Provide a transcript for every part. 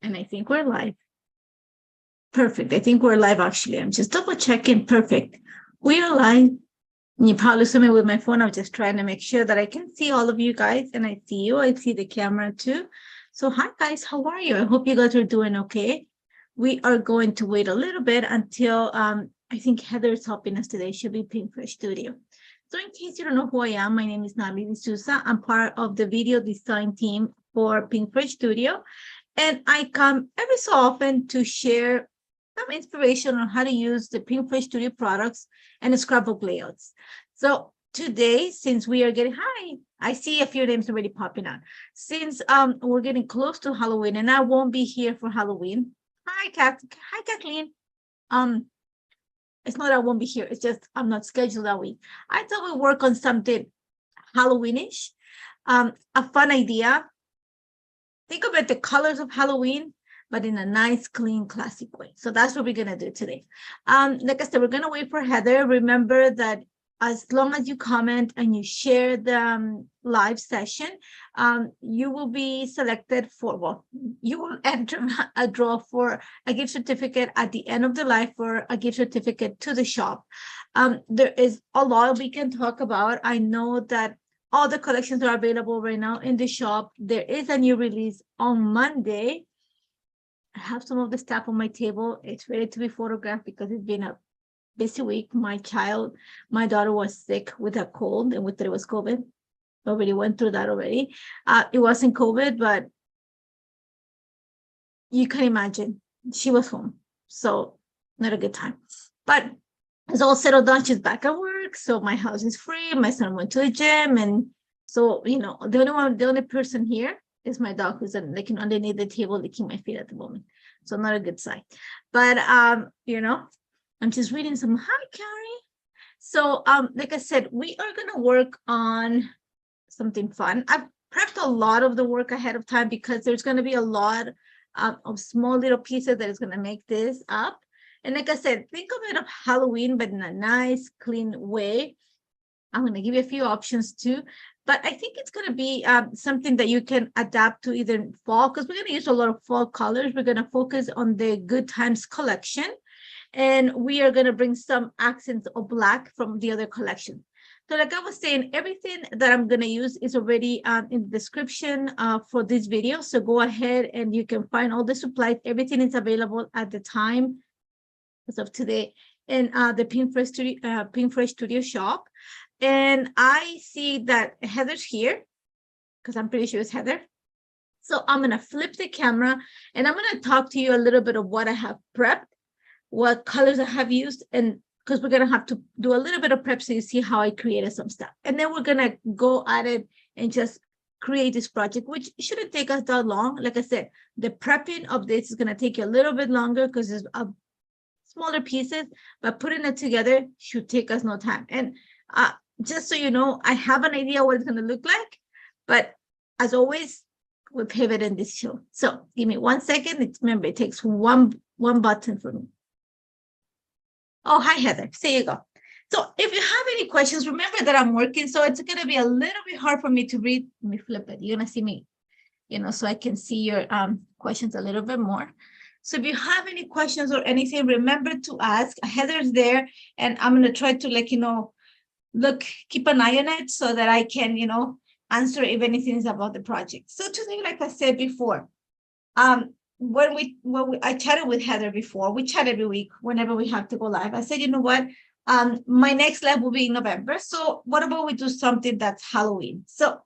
And I think we're live. Perfect. I think we're live, actually. I'm just double checking. Perfect. We are live. You probably saw me with my phone. I'm just trying to make sure that I can see all of you guys. And I see you. I see the camera too. So hi, guys. How are you? I hope you guys are doing okay. We are going to wait a little bit until I think Heather is helping us today. She'll be PinkFresh Studio. So in case you don't know who I am, my name is Nathalie Sousa. I'm part of the video design team for PinkFresh Studio. And I come every so often to share some inspiration on how to use the PinkFresh Studio products and the scrapbook layouts. So today, since we are getting, hi, I see a few names already popping out. Since we're getting close to Halloween and I won't be here for Halloween. Hi, Kathleen. It's not that I won't be here. It's just I'm not scheduled that week. I thought we'd work on something Halloweenish, a fun idea. Think about the colors of Halloween, but in a nice, clean, classic way. So that's what we're going to do today. Like I said, we're going to wait for Heather. Remember that as long as you comment and you share the live session, you will be selected for, well, you will enter a draw for a gift certificate at the end of the live for a gift certificate to the shop. There is a lot we can talk about. I know that all the collections are available right now in the shop. There is a new release on Monday. I have some of the stuff on my table. It's ready to be photographed because it's been a busy week. My daughter was sick with a cold and we thought it was COVID. Already went through that already. It wasn't COVID, but you can imagine she was home. So not a good time. But it's all settled down. She's back at work. So my house is free. My son went to the gym. And so, you know, the only person here is my dog who's like underneath the table licking my feet at the moment. So not a good sign. But you know, I'm just reading some. Hi, Carrie. So like I said, we are gonna work on something fun. I've prepped a lot of the work ahead of time because there's gonna be a lot of small little pieces that is gonna make this up. And like I said, think of it of Halloween, but in a nice, clean way. I'm going to give you a few options too, but I think it's going to be something that you can adapt to either fall, because we're going to use a lot of fall colors. We're going to focus on the Good Times collection, and we are going to bring some accents of black from the other collection. So like I was saying, everything that I'm going to use is already in the description for this video. So go ahead and you can find all the supplies. Everything is available at the time as of today in the PinkFresh Studio shop. And I see that Heather's here because I'm pretty sure it's Heather. So I'm going to flip the camera and I'm going to talk to you a little bit of what I have prepped, what colors I have used, and because we're going to have to do a little bit of prep so you see how I created some stuff. And then we're going to go at it and just create this project, which shouldn't take us that long. Like I said, the prepping of this is going to take you a little bit longer because it's smaller pieces, but putting it together should take us no time. And just so you know, I have an idea what it's going to look like, but as always, we pivot in this show. So give me 1 second. Remember, it takes one button for me. Oh, hi, Heather. There you go. So if you have any questions, remember that I'm working, so it's going to be a little bit hard for me to read. Let me flip it. You're going to see me, you know, so I can see your questions a little bit more. So if you have any questions or anything, remember to ask. Heather's there, and I'm going to try to, like, you know, keep an eye on it so that I can, you know, answer if anything is about the project. So today, like I said before, when I chatted with Heather before, we chat every week whenever we have to go live. I said, you know what, my next live will be in November. So what about we do something that's Halloween? So,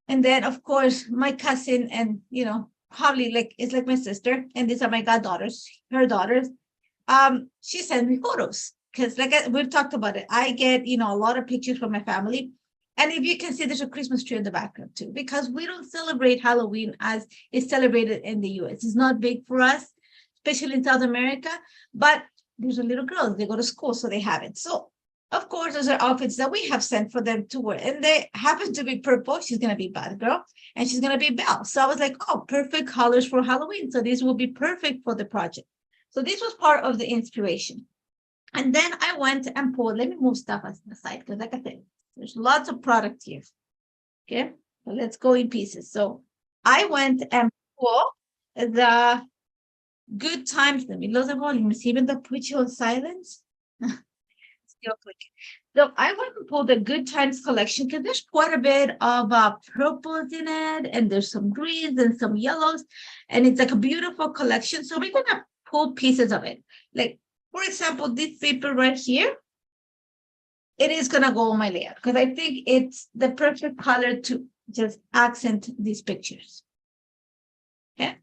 and then of course, my cousin and, you know, probably like, it's like my sister, and these are my goddaughters, her daughters. She sent me photos. Because like we've talked about it, I get, you know, a lot of pictures from my family. And if you can see, there's a Christmas tree in the background too, because we don't celebrate Halloween as it's celebrated in the US. It's not big for us, especially in South America, but there's a little girl, they go to school, so they have it. So of course, those are outfits that we have sent for them to wear. And they happen to be purple. She's going to be Batgirl and she's going to be Belle. So I was like, oh, perfect colors for Halloween. So this will be perfect for the project. So this was part of the inspiration. And then I went and pulled, let me move stuff aside because like I said, there's lots of product here. Okay, so let's go in pieces. So I went and pulled the good times. Let me lower the volume. See, even the put you on silence. Still clicking. So I want to pull the good times collection because there's quite a bit of purples in it, and there's some greens and some yellows, and it's like a beautiful collection. So we're gonna pull pieces of it. Like, for example, this paper right here, it is gonna go on my layout because I think it's the perfect color to just accent these pictures. Yeah,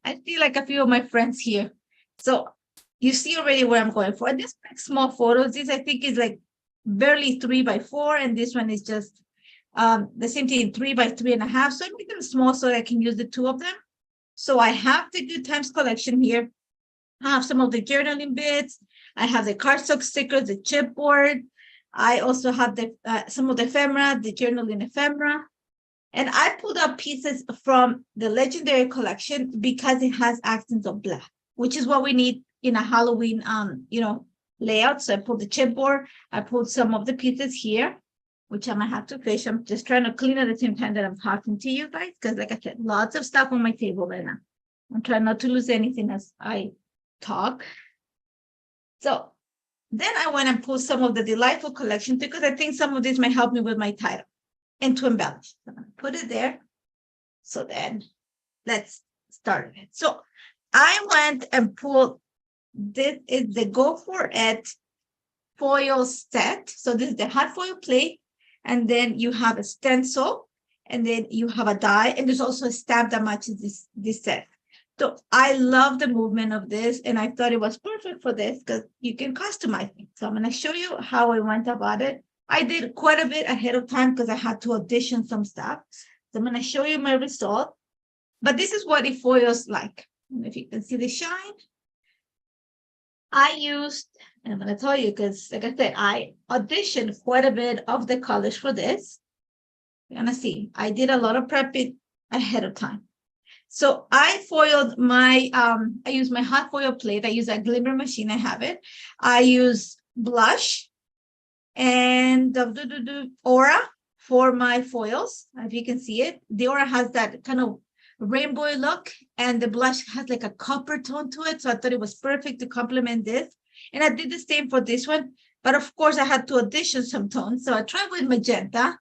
I see like a few of my friends here. So you see already where I'm going for. This like small photos, this I think is like barely 3x4, and this one is just the same thing, 3x3.5. So I make them small so that I can use the two of them. So I have the Good Times collection here. I have some of the journaling bits. I have the cardstock stickers, the chipboard. I also have the some of the ephemera, the journaling ephemera. And I pulled up pieces from the Legendary collection because it has accents of black, which is what we need in a Halloween, layout. So I pulled the chipboard. I pulled some of the pieces here, which I might have to fish. I'm just trying to clean at the same time that I'm talking to you guys, because like I said, lots of stuff on my table right now. I'm trying not to lose anything as I talk. So then I went and pulled some of the Delightful collection because I think some of this might help me with my title and to embellish. I'm going to put it there. So then let's start it. So I went and pulled, this is the Go For It foil set. So this is the hot foil plate, and then you have a stencil, and then you have a die, and there's also a stamp that matches this set. So I love the movement of this, and I thought it was perfect for this because you can customize it. So I'm going to show you how I went about it. I did quite a bit ahead of time because I had to audition some stuff. So I'm going to show you my result. But this is what it foils like. If you can see the shine. I used, and I'm going to tell you because, like I said, I auditioned quite a bit of the colors for this. You're going to see. I did a lot of prepping ahead of time. So I foiled my, I used my hot foil plate. I use a glimmer machine. I have it. I use blush and the Aura for my foils. If you can see it, the Aura has that kind of rainbow look, and the blush has like a copper tone to it. So I thought it was perfect to complement this. And I did the same for this one. But of course, I had to audition some tones. So I tried with magenta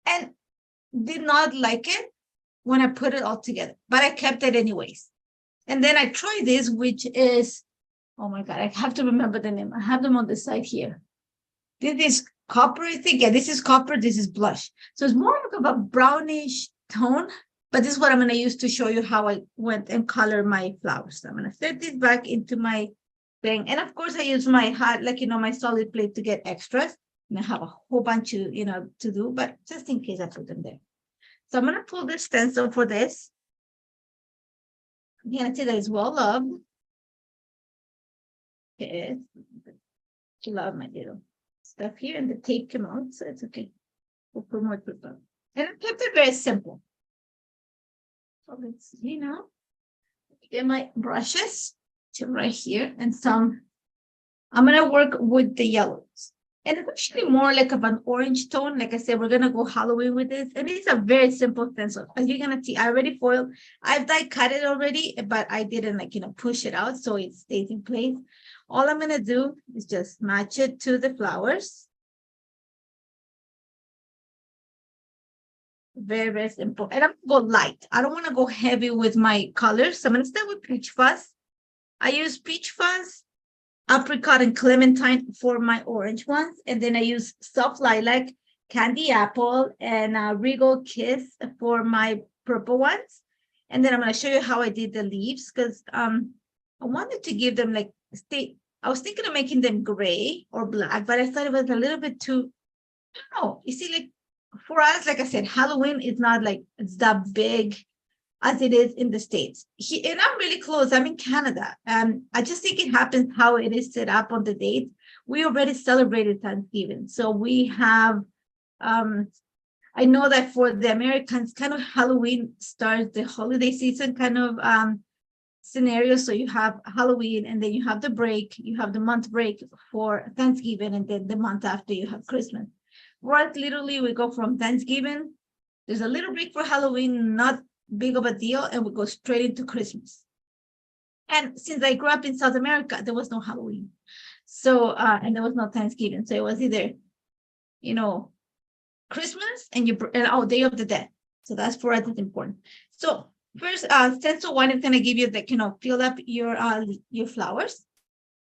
and did not like it when I put it all together, but I kept it anyways. And then I tried this, which is, oh my God, I have to remember the name. I have them on the side here. This is copper, I think. Yeah, this is copper. This is blush. So it's more like of a brownish tone, but this is what I'm going to use to show you how I went and color my flowers. So I'm going to set this back into my thing. And of course, I use my hot, my solid plate to get extras. And I have a whole bunch to do, but just in case I put them there. So I'm going to pull the stencil for this. You can see that it's well loved. Okay. Love my little stuff here, and the tape came out, so it's okay. We'll put more paper. And I kept it very simple. So let's see now. Get my brushes to right here, and some. I'm going to work with the yellows. And it's actually more like of an orange tone. Like I said, we're going to go Halloween with this. And it's a very simple stencil. As you're going to see, I already foiled. I've die cut it already, but I didn't push it out so it stays in place. All I'm going to do is just match it to the flowers. Very, very simple. And I'm going to go light. I don't want to go heavy with my colors. So I'm going to start with Peach Fuzz. I use Peach Fuzz, Apricot, and Clementine for my orange ones. And then I use Soft Lilac, Candy Apple, and Regal Kiss for my purple ones. And then I'm going to show you how I did the leaves, because I wanted to give them I was thinking of making them gray or black, but I thought it was a little bit too, I don't know. You see, for us, like I said, Halloween is not it's that big as it is in the States. And I'm really close. I'm in Canada. I just think it happens how it is set up on the date. We already celebrated Thanksgiving. So we have, I know that for the Americans, kind of Halloween starts the holiday season kind of scenario. So you have Halloween, and then you have the break. You have the month break for Thanksgiving, and then the month after you have Christmas. Whereas literally we go from Thanksgiving, there's a little break for Halloween, not big of a deal, and we go straight into Christmas. And since I grew up in South America, there was no Halloween. So, and there was no Thanksgiving. So it was either, you know, Christmas and Day of the Dead. So that's for us, it's important. So first, stencil 1 is going to give you the, fill up your flowers.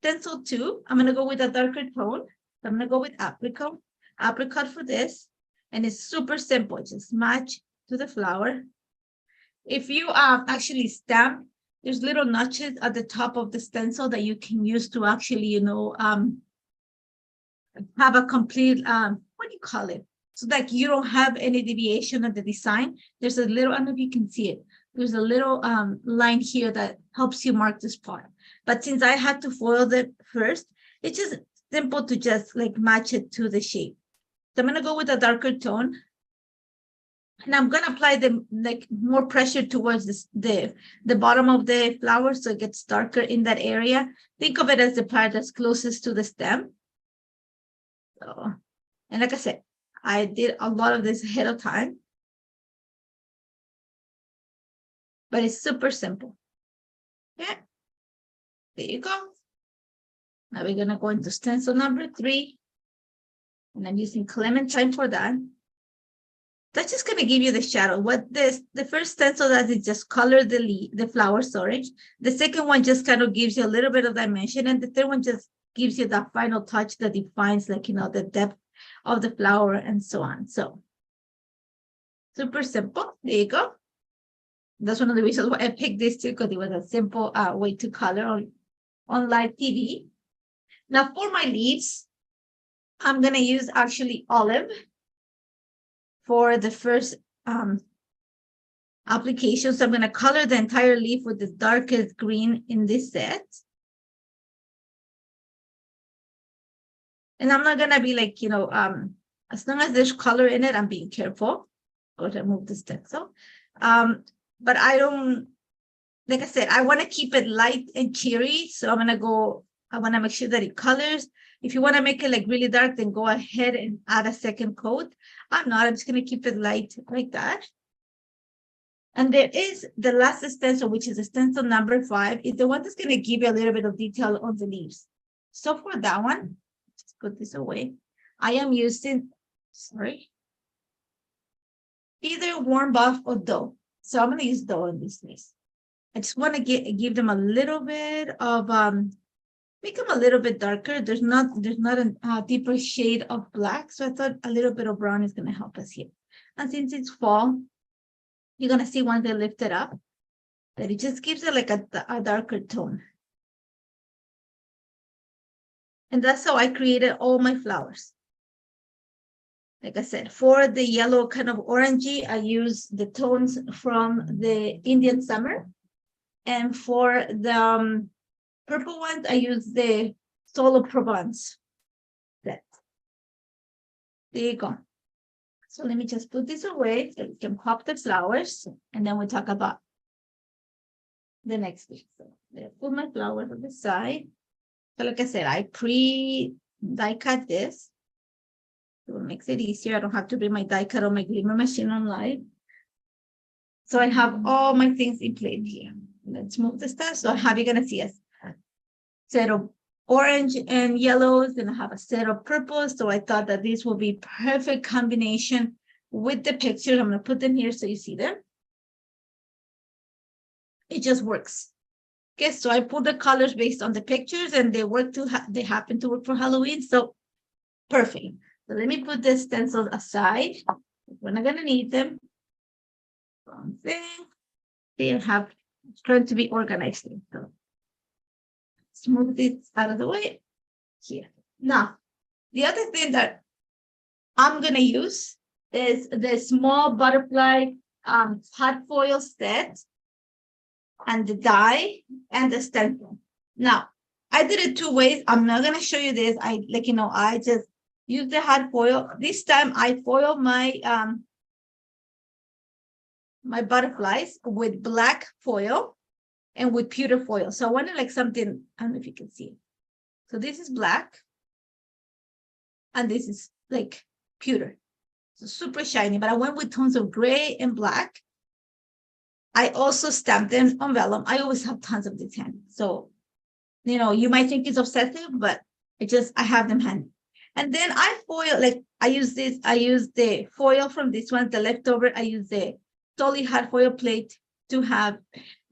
Stencil 2, I'm going to go with a darker tone. I'm going to go with apricot for this. And it's super simple. Just match to the flower. If you actually stamp, there's little notches at the top of the stencil that you can use to actually, have a complete, what do you call it? So that you don't have any deviation of the design. There's a little, I don't know if you can see it. There's a little line here that helps you mark this part. But since I had to foil it first, it's just simple to just like match it to the shape. So I'm going to go with a darker tone. And I'm going to apply the more pressure towards the bottom of the flower so it gets darker in that area. Think of it as the part that's closest to the stem. So, and like I said, I did a lot of this ahead of time. But it's super simple. Yeah. There you go. Now we're going to go into stencil number 3. And I'm using Clementine for that. That's just going to give you the shadow. What the first stencil does is just color the flower, sorry. The second one just kind of gives you a little bit of dimension. And the third one just gives you that final touch that defines, like, the depth of the flower and so on. So super simple. There you go. That's one of the reasons why I picked this too, because it was a simple way to color on live TV. Now for my leaves, I'm going to use actually olive for the first application. So I'm going to color the entire leaf with the darkest green in this set. And I'm not going to be like, as long as there's color in it, I'm being careful. I'll remove the stencil. But I don't, like I said, I want to keep it light and cheery. So I want to make sure that it colors. If you want to make it like really dark, then go ahead and add a second coat. I'm just going to keep it light like that. And there is the last stencil, which is stencil number 5, is the one that's going to give you a little bit of detail on the leaves. So for that one, just put this away. I am using, either warm buff or dough. So I'm going to use dough in this case. I just want to give them a little bit of make them a little bit darker. There's not a deeper shade of black. So I thought a little bit of brown is going to help us here. And since it's fall, you're going to see once they lift it up that it just gives it like a darker tone. And that's how I created all my flowers. Like I said, for the yellow kind of orangey, I use the tones from the Indian summer. And for the purple ones, I use the Solo Provence set. There you go. So let me just put this away so we can pop the flowers, and then we'll talk about the next thing. So I put my flowers on the side. So like I said, I die cut this. So it makes it easier. I don't have to bring my die cut or my glimmer machine on live. So I have all my things in place here. Let's move the stuff. So you're going to see a set of orange and yellows, and I have a set of purples. So I thought that this will be perfect combination with the pictures. I'm going to put them here so you see them. It just works. Okay, so I put the colors based on the pictures, and they work they happen to work for Halloween. So perfect. So let me put the stencils aside. We're not going to need them. Wrong thing. They have trying to be organized. So let's move this out of the way here. Now, the other thing that I'm going to use is the small butterfly hot foil set and the die and the stencil. Now, I did it 2 ways. I'm not going to show you this. I just use the hot foil. This time I foil my my butterflies with black foil and with pewter foil. So I wanted like something, I don't know if you can see it. So this is black and this is like pewter. So super shiny, but I went with tones of gray and black. I also stamp them on vellum. I always have tons of these handy. So, you might think it's obsessive, but I have them handy. And then I foil, like I use the foil from this one, the leftover. I use the totally hard foil plate to have.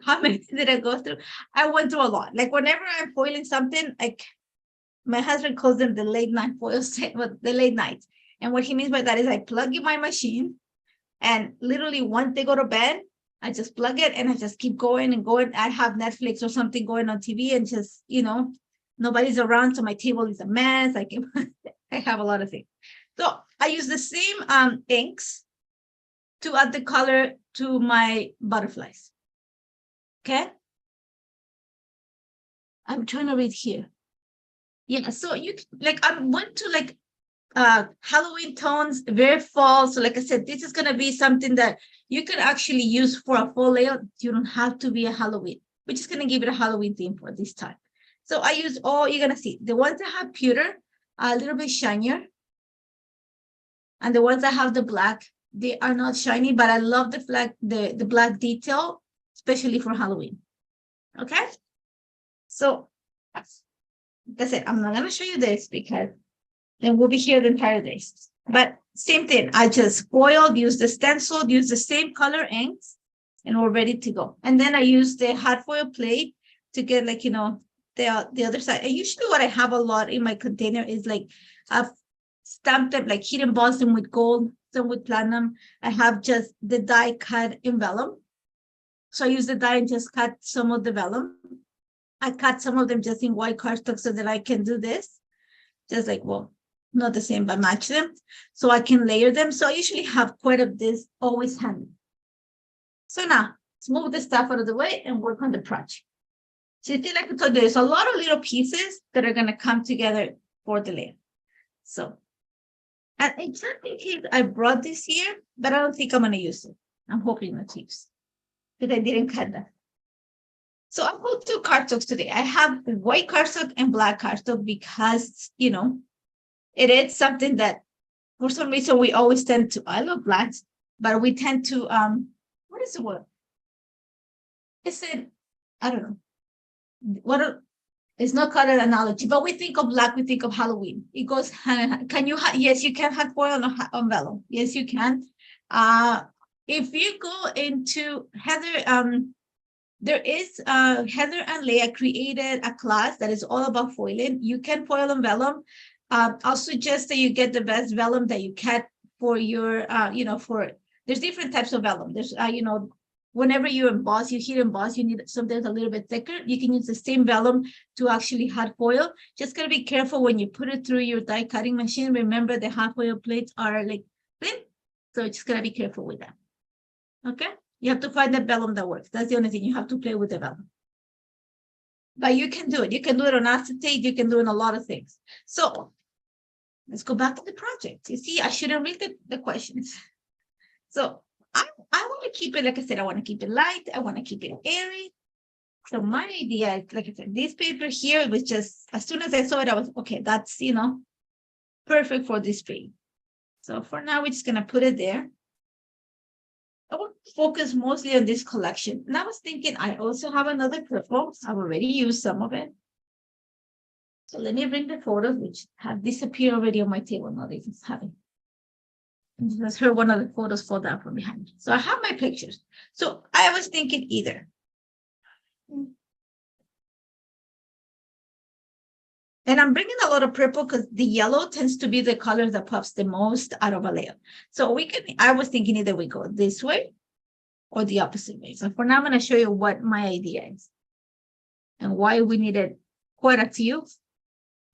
How many did I go through? I went through a lot. Like whenever I'm foiling something, like my husband calls them the late night foil set, but the late night. And what he means by that is I plug in my machine, and literally once they go to bed, I just plug it and I just keep going and going. I have Netflix or something going on TV, and just, nobody's around. So my table is a mess. I have a lot of things. So I use the same inks to add the color to my butterflies. Okay. I'm trying to read here. Yeah. So I went to Halloween tones, very fall. So like I said, this is going to be something that you can actually use for a fall layout. You don't have to be a Halloween. We're just going to give it a Halloween theme for this time. So I use you're going to see the ones that have pewter, a little bit shinier. And the ones that have the black, they are not shiny, but I love the black detail, especially for Halloween. Okay. So that's it. I'm not going to show you this because then we'll be here the entire day. But same thing. I just foiled, use the stencil, use the same color inks, and we're ready to go. And then I use the hot foil plate to get the other side. And usually what I have a lot in my container is I've stamped them, like heat embossed them with gold, some with platinum. I have just the die cut in vellum. So I use the die and just cut some of the vellum. I cut some of them just in white cardstock so that I can do this. Just not the same, but match them. So I can layer them. So I usually have quite of this always handy. So now let's move the stuff out of the way and work on the project. So you see, like I told you, there's a lot of little pieces that are going to come together for the layer. So, and just in case I brought this here, but I don't think I'm going to use it. I'm hoping not to use it, because I didn't cut that. So I put two cardstocks today. I have white cardstock and black cardstock because, it is something that for some reason we always tend to, I love blacks, but we tend to, what is the word? Is it, I don't know. It's not color analogy, but we think of black, we think of Halloween. It goes, yes, you can have foil on vellum. Yes, you can. If you go into Heather, there is Heather and Leah created a class that is all about foiling. You can foil on vellum. I'll suggest that you get the best vellum that you can for your, there's different types of vellum. There's, whenever you emboss, you heat emboss, you need something a little bit thicker. You can use the same vellum to actually hot foil. Just gotta be careful when you put it through your die cutting machine. Remember, the hot foil plates are thin, so just gotta be careful with that. Okay, you have to find the vellum that works. That's the only thing. You have to play with the vellum. But you can do it. You can do it on acetate. You can do it on a lot of things. So let's go back to the project. You see, I shouldn't read the questions. So I want to keep it, like I said, I want to keep it light. I want to keep it airy. So my idea is, like I said, this paper here was just, as soon as I saw it, I was, okay, that's, perfect for this page. So for now, we're just going to put it there. I want to focus mostly on this collection. And I was thinking, I also have another purple. I've already used some of it. So let me bring the photos, which have disappeared already on my table. Now they just haven't. Let's hear one of the photos fall down from behind. So I have my pictures. So I was thinking either. And I'm bringing a lot of purple because the yellow tends to be the color that pops the most out of a layer. So I was thinking either we go this way or the opposite way. So for now, I'm going to show you what my idea is and why we needed quite a few.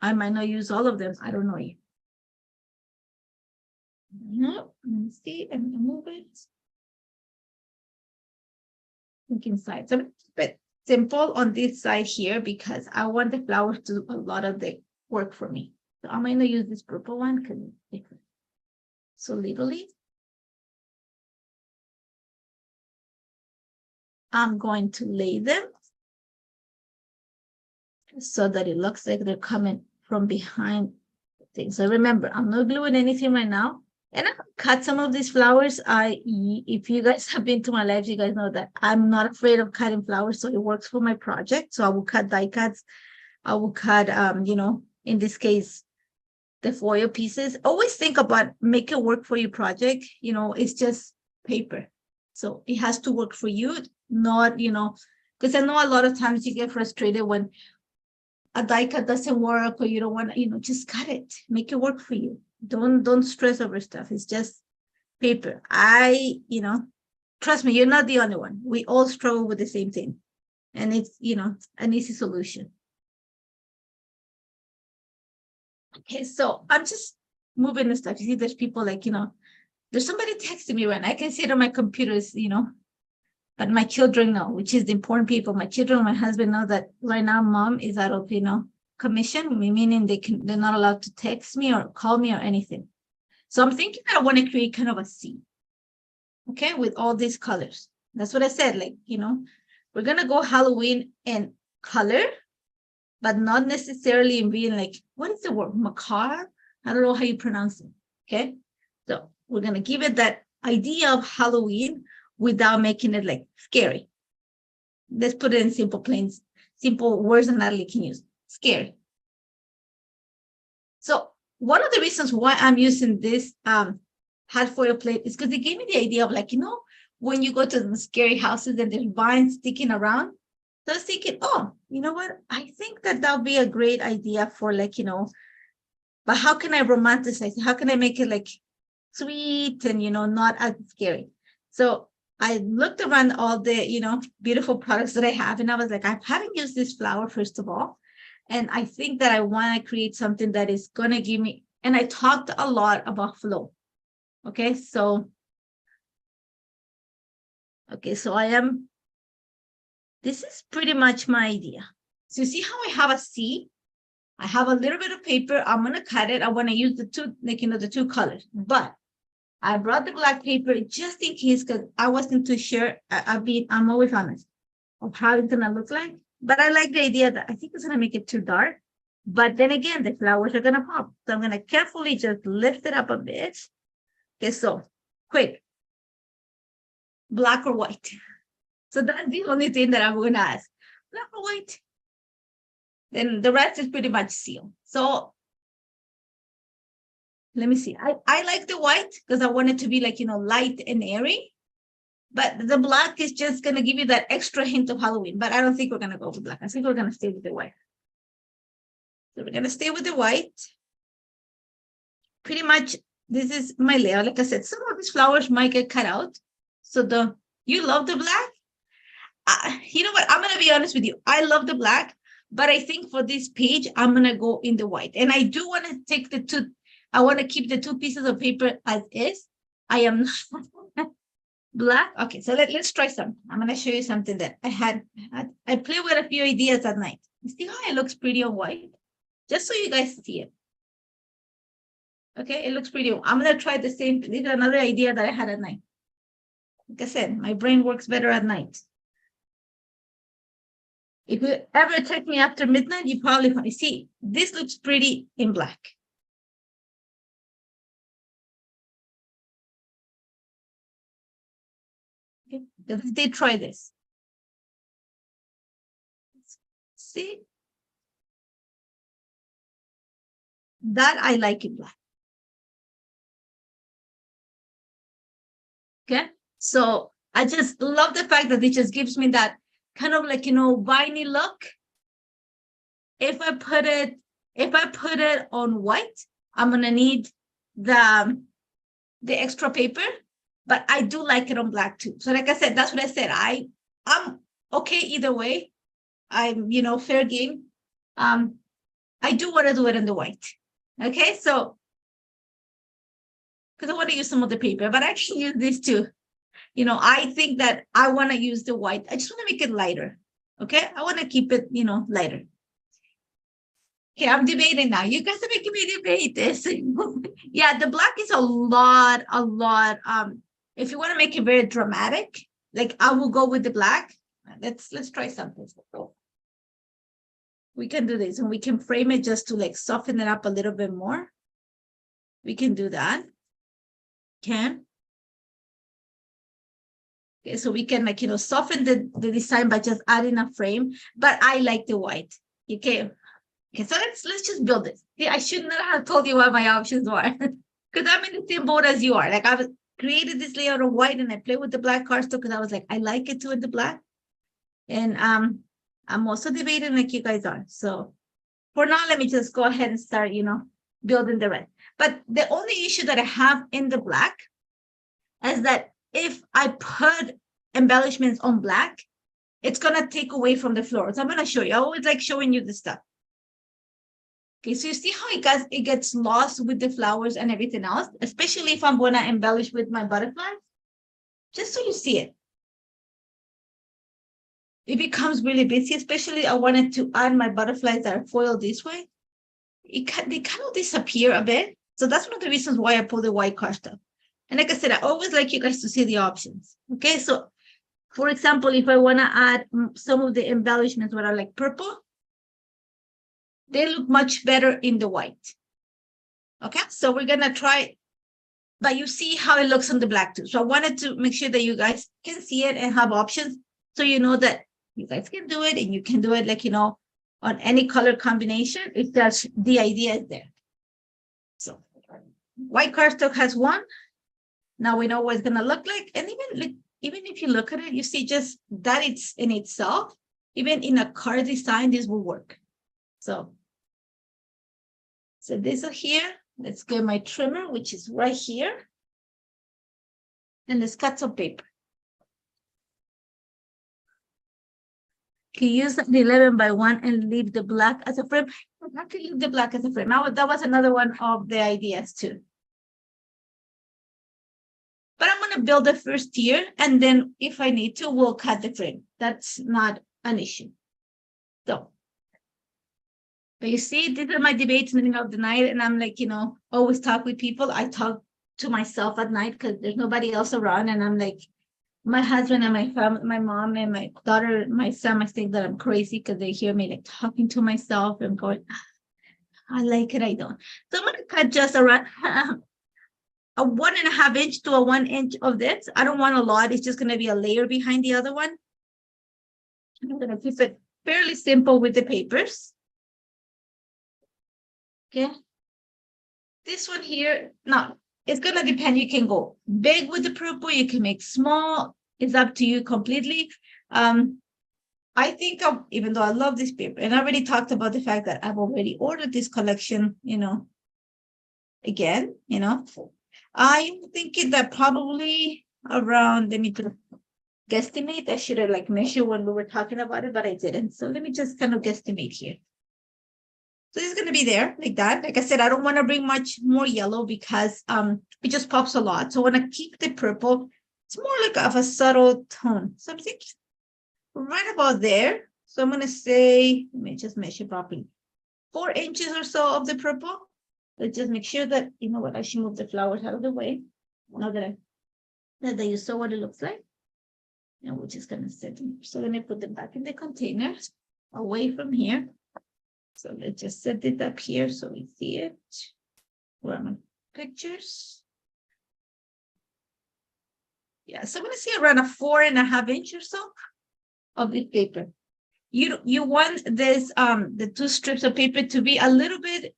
I might not use all of them. I don't know yet. No, let's see, and move it. Think inside. So but simple on this side here because I want the flowers to do a lot of the work for me. So I'm going to use this purple one because it's different. So literally, I'm going to lay them so that it looks like they're coming from behind things. So remember, I'm not gluing anything right now. And I cut some of these flowers. If you guys have been to my lives, you guys know that I'm not afraid of cutting flowers, so it works for my project. So I will cut die cuts. I will cut, in this case, the foil pieces. Always think about make it work for your project. It's just paper, so it has to work for you, not because I know a lot of times you get frustrated when a die cut doesn't work, or you don't want to, just cut it, make it work for you. Don't stress over stuff. It's just paper. Trust me, you're not the only one. We all struggle with the same thing, and it's an easy solution. Okay, so I'm just moving the stuff. You see, there's people like, there's somebody texting me right now. I can see it on my computers, but my children know, which is the important people. My children and my husband know that right now mom is out of, commission, meaning they're not allowed to text me or call me or anything. So I'm thinking that I want to create kind of a C, okay, with all these colors. That's what I said, like, we're going to go Halloween and color, but not necessarily in being like, what is the word? Macabre? I don't know how you pronounce it. Okay. So we're going to give it that idea of Halloween without making it like scary. Let's put it in simple words that Natalie can use. Scary. So one of the reasons why I'm using this hard foil plate is because they gave me the idea of like, when you go to the scary houses and there's vines sticking around. So I was thinking, oh, you know what? I think that would be a great idea for like, but how can I romanticize it? How can I make it like sweet and, not as scary? So I looked around all the, beautiful products that I have. And I was like, I haven't used this flower, first of all. And I think that I want to create something that is going to give me, and I talked a lot about flow. Okay. So this is pretty much my idea. So you see how I have a C? I have a little bit of paper. I'm going to cut it. I want to use the two, the two colors, but I brought the black paper just in case, because I wasn't too sure. I'm always honest of how it's going to look like, but I like the idea that I think it's going to make it too dark. But then again, the flowers are going to pop. So I'm going to carefully just lift it up a bit. Okay. So quick, black or white. So that's the only thing that I'm going to ask, black or white. Then the rest is pretty much sealed. So let me see. I like the white because I want it to be like, light and airy. But the black is just going to give you that extra hint of Halloween. But I don't think we're going to go with black. I think we're going to stay with the white. So we're going to stay with the white. Pretty much, this is my layout. Like I said, some of these flowers might get cut out. So you love the black? You know what? I'm going to be honest with you. I love the black. But I think for this page, I'm going to go in the white. And I do want to take I want to keep the two pieces of paper as is. I am not black. Okay, so let's try something. I'm going to show you something that I played with a few ideas at night. You see how it looks pretty on white? Just so you guys see it. Okay, it looks pretty. I'm going to try the same. This is another idea that I had at night. Like I said, my brain works better at night. If you ever check me after midnight, you probably see this looks pretty in black. Okay, they try this. See, that I like in black. Okay, so I just love the fact that it just gives me that kind of like, viney look. If I put it on white, I'm gonna need the extra paper, but I do like it on black too. So like I said, that's what I said. I'm okay either way. I'm, fair game. I do want to do it in the white. Okay, so because I want to use some of the paper, but I can use this too. I think that I want to use the white. I just want to make it lighter. Okay, I want to keep it, lighter. Okay, I'm debating now. You guys are making me debate this. Yeah, the black is a lot. If you want to make it very dramatic, like I will go with the black. Let's try something. We can do this, and we can frame it just to like soften it up a little bit more. We can do that. Okay. Okay, so we can like, soften the design by just adding a frame, but I like the white. Okay. Okay, so let's just build it. Yeah, I should not have told you what my options were. Because I'm in the same boat as you are. Like I've created this layout of white and I play with the black cardstock because I was like, I like it too in the black. And I'm also debating like you guys are. So for now, let me just go ahead and start, building the red. But the only issue that I have in the black is that if I put embellishments on black, it's gonna take away from the florals. I'm gonna show you. I always like showing you this stuff. Okay, so you see how it gets lost with the flowers and everything else, especially if I'm gonna embellish with my butterflies, just so you see it. It becomes really busy, especially I wanted to add my butterflies that are foiled this way. They kind of disappear a bit. So that's one of the reasons why I pulled the white cardstock. And like I said, I always like you guys to see the options. Okay, so for example, if I want to add some of the embellishments that are like purple, they look much better in the white. Okay, so we're gonna try, but you see how it looks on the black too. So I wanted to make sure that you guys can see it and have options, so you know that you guys can do it and you can do it like, on any color combination if that's the idea is there. So white cardstock has one. Now we know what it's gonna look like, and even if you look at it, you see just that it's in itself. Even in a card design, this will work. So this is here. Let's get my trimmer, which is right here. And let's cut some paper. Can you use the 11 by 1 and leave the black as a frame? I can leave the black as a frame. Now, that was another one of the ideas too. But I'm going to build the first tier, and then if I need to, we'll cut the frame. That's not an issue. So, but you see, these are my debates in the middle of the night, and I'm like, always talk with people. I talk to myself at night because there's nobody else around, and I'm like, my husband and my family, my mom and my daughter, my son, might think that I'm crazy because they hear me like talking to myself and going, I like it, I don't. So I'm going to cut just around a 1.5 inch to a 1 inch of this. I don't want a lot. It's just going to be a layer behind the other one. I'm going to keep it fairly simple with the papers. Okay. This one here, no, it's going to depend. You can go big with the purple. You can make small. It's up to you completely. I think, even though I love this paper, and I already talked about the fact that I've already ordered this collection, again, I'm thinking that probably around, let me guesstimate. I should have like measured when we were talking about it, but I didn't. So let me just kind of guesstimate here. So this is going to be there like that. Like I said, I don't want to bring much more yellow because it just pops a lot. So I want to keep the purple. It's more like of a subtle tone. So I'm thinking right about there. So I'm going to say, let me just measure properly. 4 inches or so of the purple. Let's just make sure that, I should move the flowers out of the way. Now that you saw what it looks like. And we're just going to set them. So let me put them back in the container away from here. So let's just set it up here so we see it. Where are my pictures? Yeah, so I'm going to see around a 4.5 inch or so of this paper. You want this the 2 strips of paper to be a little bit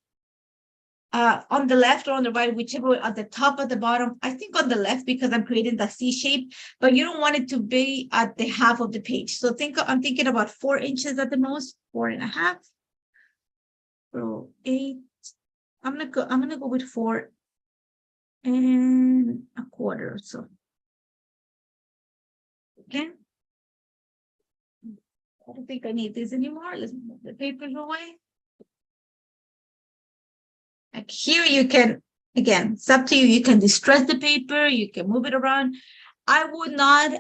on the left or on the right, whichever, at the top or the bottom. I think on the left because I'm creating the C shape, but you don't want it to be at the half of the page. So I'm thinking about 4 inches at the most, 4.5. 8. I'm gonna go with 4 1/4 or so. Okay. I don't think I need this anymore. Let's move the papers away. Like here you can, again, it's up to you. You can distress the paper, you can move it around. I would not,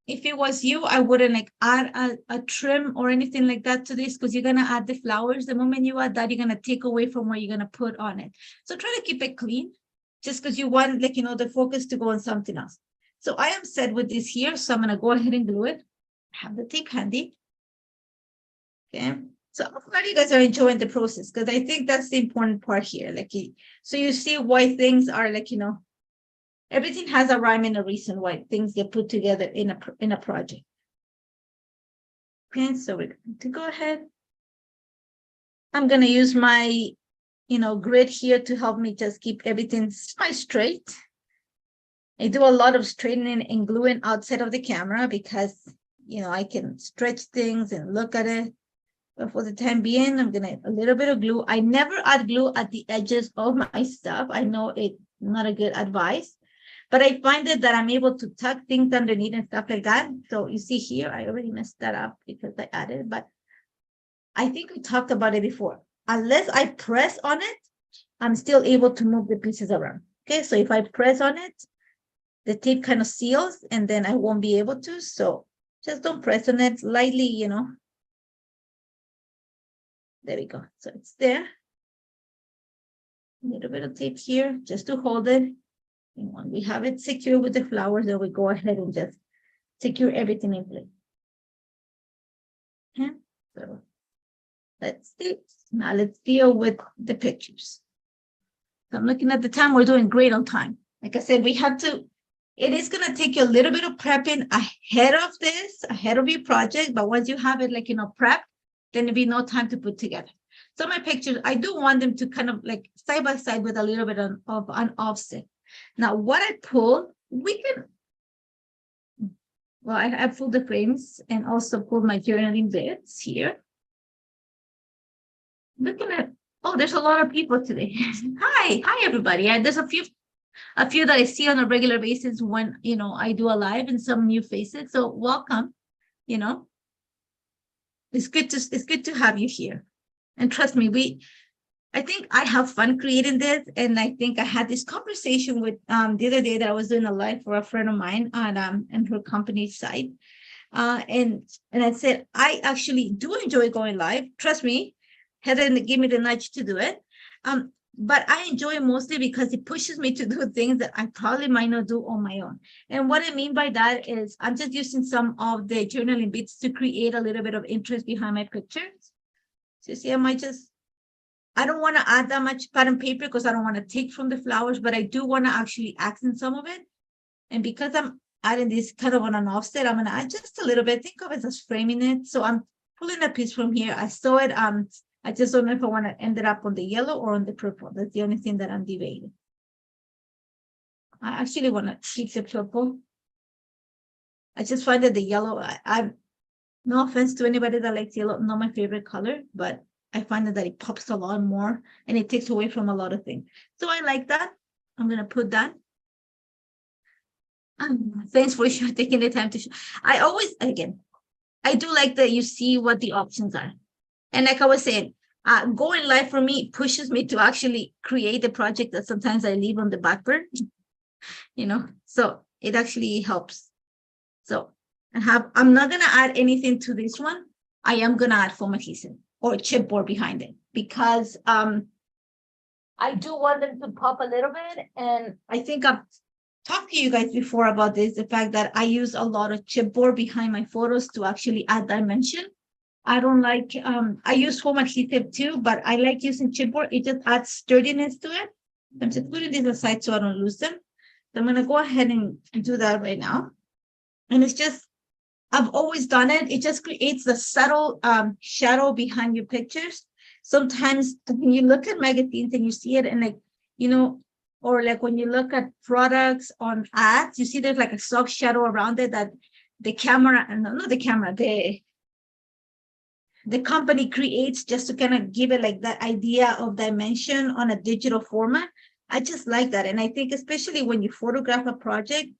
if it was you, I wouldn't like add a trim or anything like that to this because you're gonna add the flowers. The moment you add that, you're gonna take away from what you're gonna put on it. So try to keep it clean just because you want like, the focus to go on something else. So I am set with this here. So I'm gonna go ahead and glue it. I have the tape handy. Okay. So I'm glad you guys are enjoying the process because I think that's the important part here. Like, so you see why things are like, everything has a rhyme and a reason why things get put together in a project. Okay, so we're going to go ahead. I'm going to use my, grid here to help me just keep everything straight. I do a lot of straightening and gluing outside of the camera because, I can stretch things and look at it. But for the time being, I'm going to a little bit of glue. I never add glue at the edges of my stuff. I know it's not a good advice, but I find it that I'm able to tuck things underneath and stuff like that. So you see here, I already messed that up because I added, but I think we talked about it before. Unless I press on it, I'm still able to move the pieces around. Okay, so if I press on it, the tape kind of seals and then I won't be able to. So just don't press on it lightly, There we go. So it's there. A little bit of tape here just to hold it. And when we have it secure with the flowers, then we go ahead and just secure everything in place. Okay, so let's see. Now let's deal with the pictures. So I'm looking at the time. We're doing great on time. Like I said, it is going to take you a little bit of prepping ahead of your project. But once you have it prep, then there'll be no time to put together. So my pictures, I do want them to kind of like side by side with a little bit of an offset. Now, what I pull, I pulled the frames and also pulled my journaling bits here. Looking at, there's a lot of people today. Hi, everybody. There's a few that I see on a regular basis when, I do a live and some new faces. So welcome, It's good to have you here. And trust me, I think I have fun creating this. And I think I had this conversation with the other day that I was doing a live for a friend of mine on her company's site. And I said, I actually do enjoy going live. Trust me, Heather gave me the nudge to do it. But I enjoy it mostly because it pushes me to do things that I probably might not do on my own. And what I mean by that is I'm just using some of the journaling bits to create a little bit of interest behind my pictures. So you see, I don't want to add that much pattern paper because I don't want to take from the flowers, but I do want to actually accent some of it. And because I'm adding this kind of on an offset, I'm going to add just a little bit. Think of it as framing it. So I'm pulling a piece from here. I saw it. I just don't know if I want to end it up on the yellow or on the purple. That's the only thing that I'm debating. I actually want to keep the purple. I just find that the yellow, no offense to anybody that likes yellow, not my favorite color, but I find that it pops a lot more and it takes away from a lot of things. So I like that. I'm going to put that. Thanks for taking the time to show. I do like that you see what the options are. And like I was saying, going live for me pushes me to actually create a project that sometimes I leave on the back burner, so it actually helps. So I'm not going to add anything to this one. I am going to add foam adhesive or chipboard behind it because I do want them to pop a little bit. And I think I've talked to you guys before about this, the fact that I use a lot of chipboard behind my photos to actually add dimension. I don't like, I use foam adhesive too, but I like using chipboard. It just adds sturdiness to it. I'm just putting these aside so I don't lose them. So I'm going to go ahead and do that right now. And it's just, I've always done it. It just creates the subtle shadow behind your pictures. Sometimes when you look at magazines and you see it and or like when you look at products on ads, you see there's like a soft shadow around it that the company creates just to kind of give it like that idea of dimension on a digital format. I just like that. And I think especially when you photograph a project,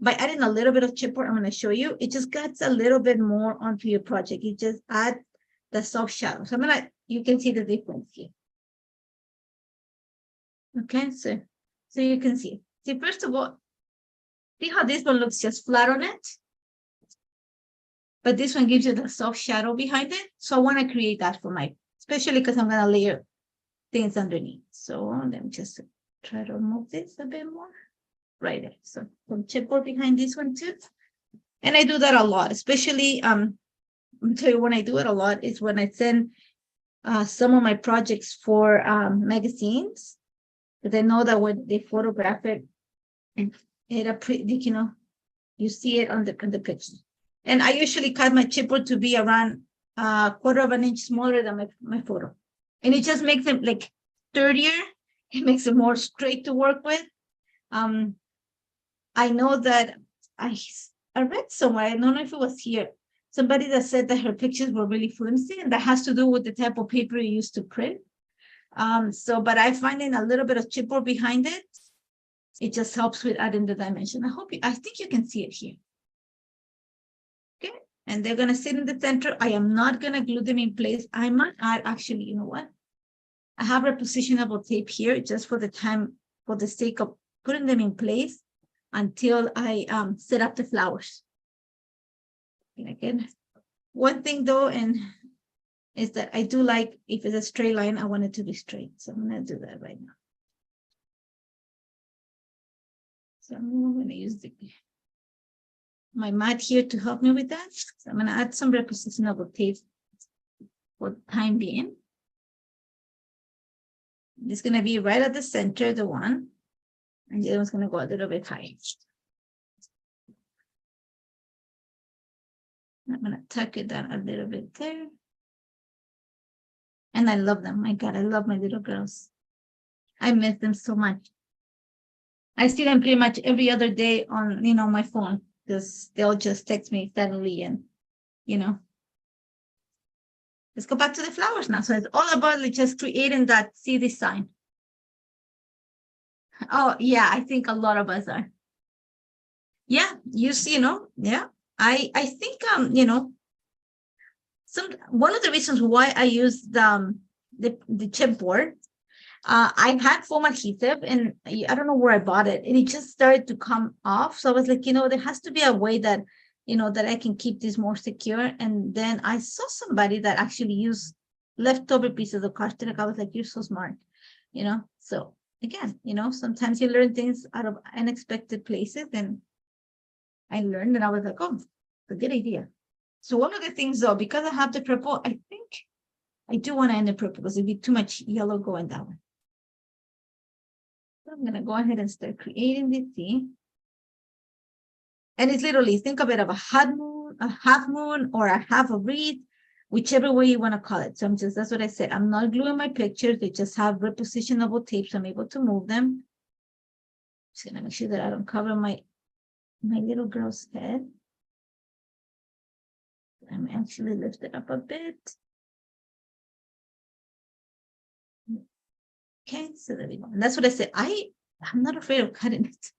by adding a little bit of chipboard, I'm going to show you, it just gets a little bit more onto your project. You just add the soft shadow. So you can see the difference here. Okay, so you can see. See, first of all, see how this one looks just flat on it? But this one gives you the soft shadow behind it. So I want to create that for especially because I'm going to layer things underneath. So let me just try to remove this a bit more. Right there. So some chipboard behind this one too. And I do that a lot, especially, I'll tell you when I do it a lot is when I send some of my projects for magazines. Because I know that when they photograph it, you see it on the picture. And I usually cut my chipboard to be around a quarter of an inch smaller than my photo. And it just makes it like sturdier. It makes it more straight to work with. I know that I read somewhere, I don't know if it was here, somebody that said that her pictures were really flimsy, and that has to do with the type of paper you use to print. But I find in a little bit of chipboard behind it, it just helps with adding the dimension. I think you can see it here. Okay, and they're gonna sit in the center. I am not gonna glue them in place. I might add, actually, you know what? I have repositionable tape here just for the sake of putting them in place until I set up the flowers. And again, one thing though, is that I do like, if it's a straight line, I want it to be straight. So I'm gonna do that right now. So I'm gonna use my mat here to help me with that. So I'm gonna add some repositionable tape for the time being. It's gonna be right at the center, the one, and the other one's gonna go a little bit higher. I'm gonna tuck it down a little bit there. And I love them. My God, I love my little girls. I miss them so much. I see them pretty much every other day on, my phone, because they'll just text me suddenly and, Let's go back to the flowers now. So it's all about just creating that city sign. Oh, yeah, I think a lot of us are. Yeah, you see, yeah. I think, one of the reasons why I use the chipboard, I had foam adhesive, and I don't know where I bought it, and it just started to come off. So I was like, there has to be a way that, that I can keep this more secure. And then I saw somebody that actually used leftover pieces of cartridge. I was like, you're so smart, So again, sometimes you learn things out of unexpected places, and I learned, and I was like, oh, it's a good idea. So one of the things though, because I have the purple, I think I do want to end the purple because it'd be too much yellow going that way. So I'm going to go ahead and start creating this thing. And it's literally, think of it of a half moon, or a half a wreath, whichever way you want to call it. So that's what I said. I'm not gluing my pictures. They just have repositionable tape, so I'm able to move them. Just going to make sure that I don't cover my little girl's head. I'm actually lift it up a bit. Okay, so there we go. And that's what I said. I'm not afraid of cutting it.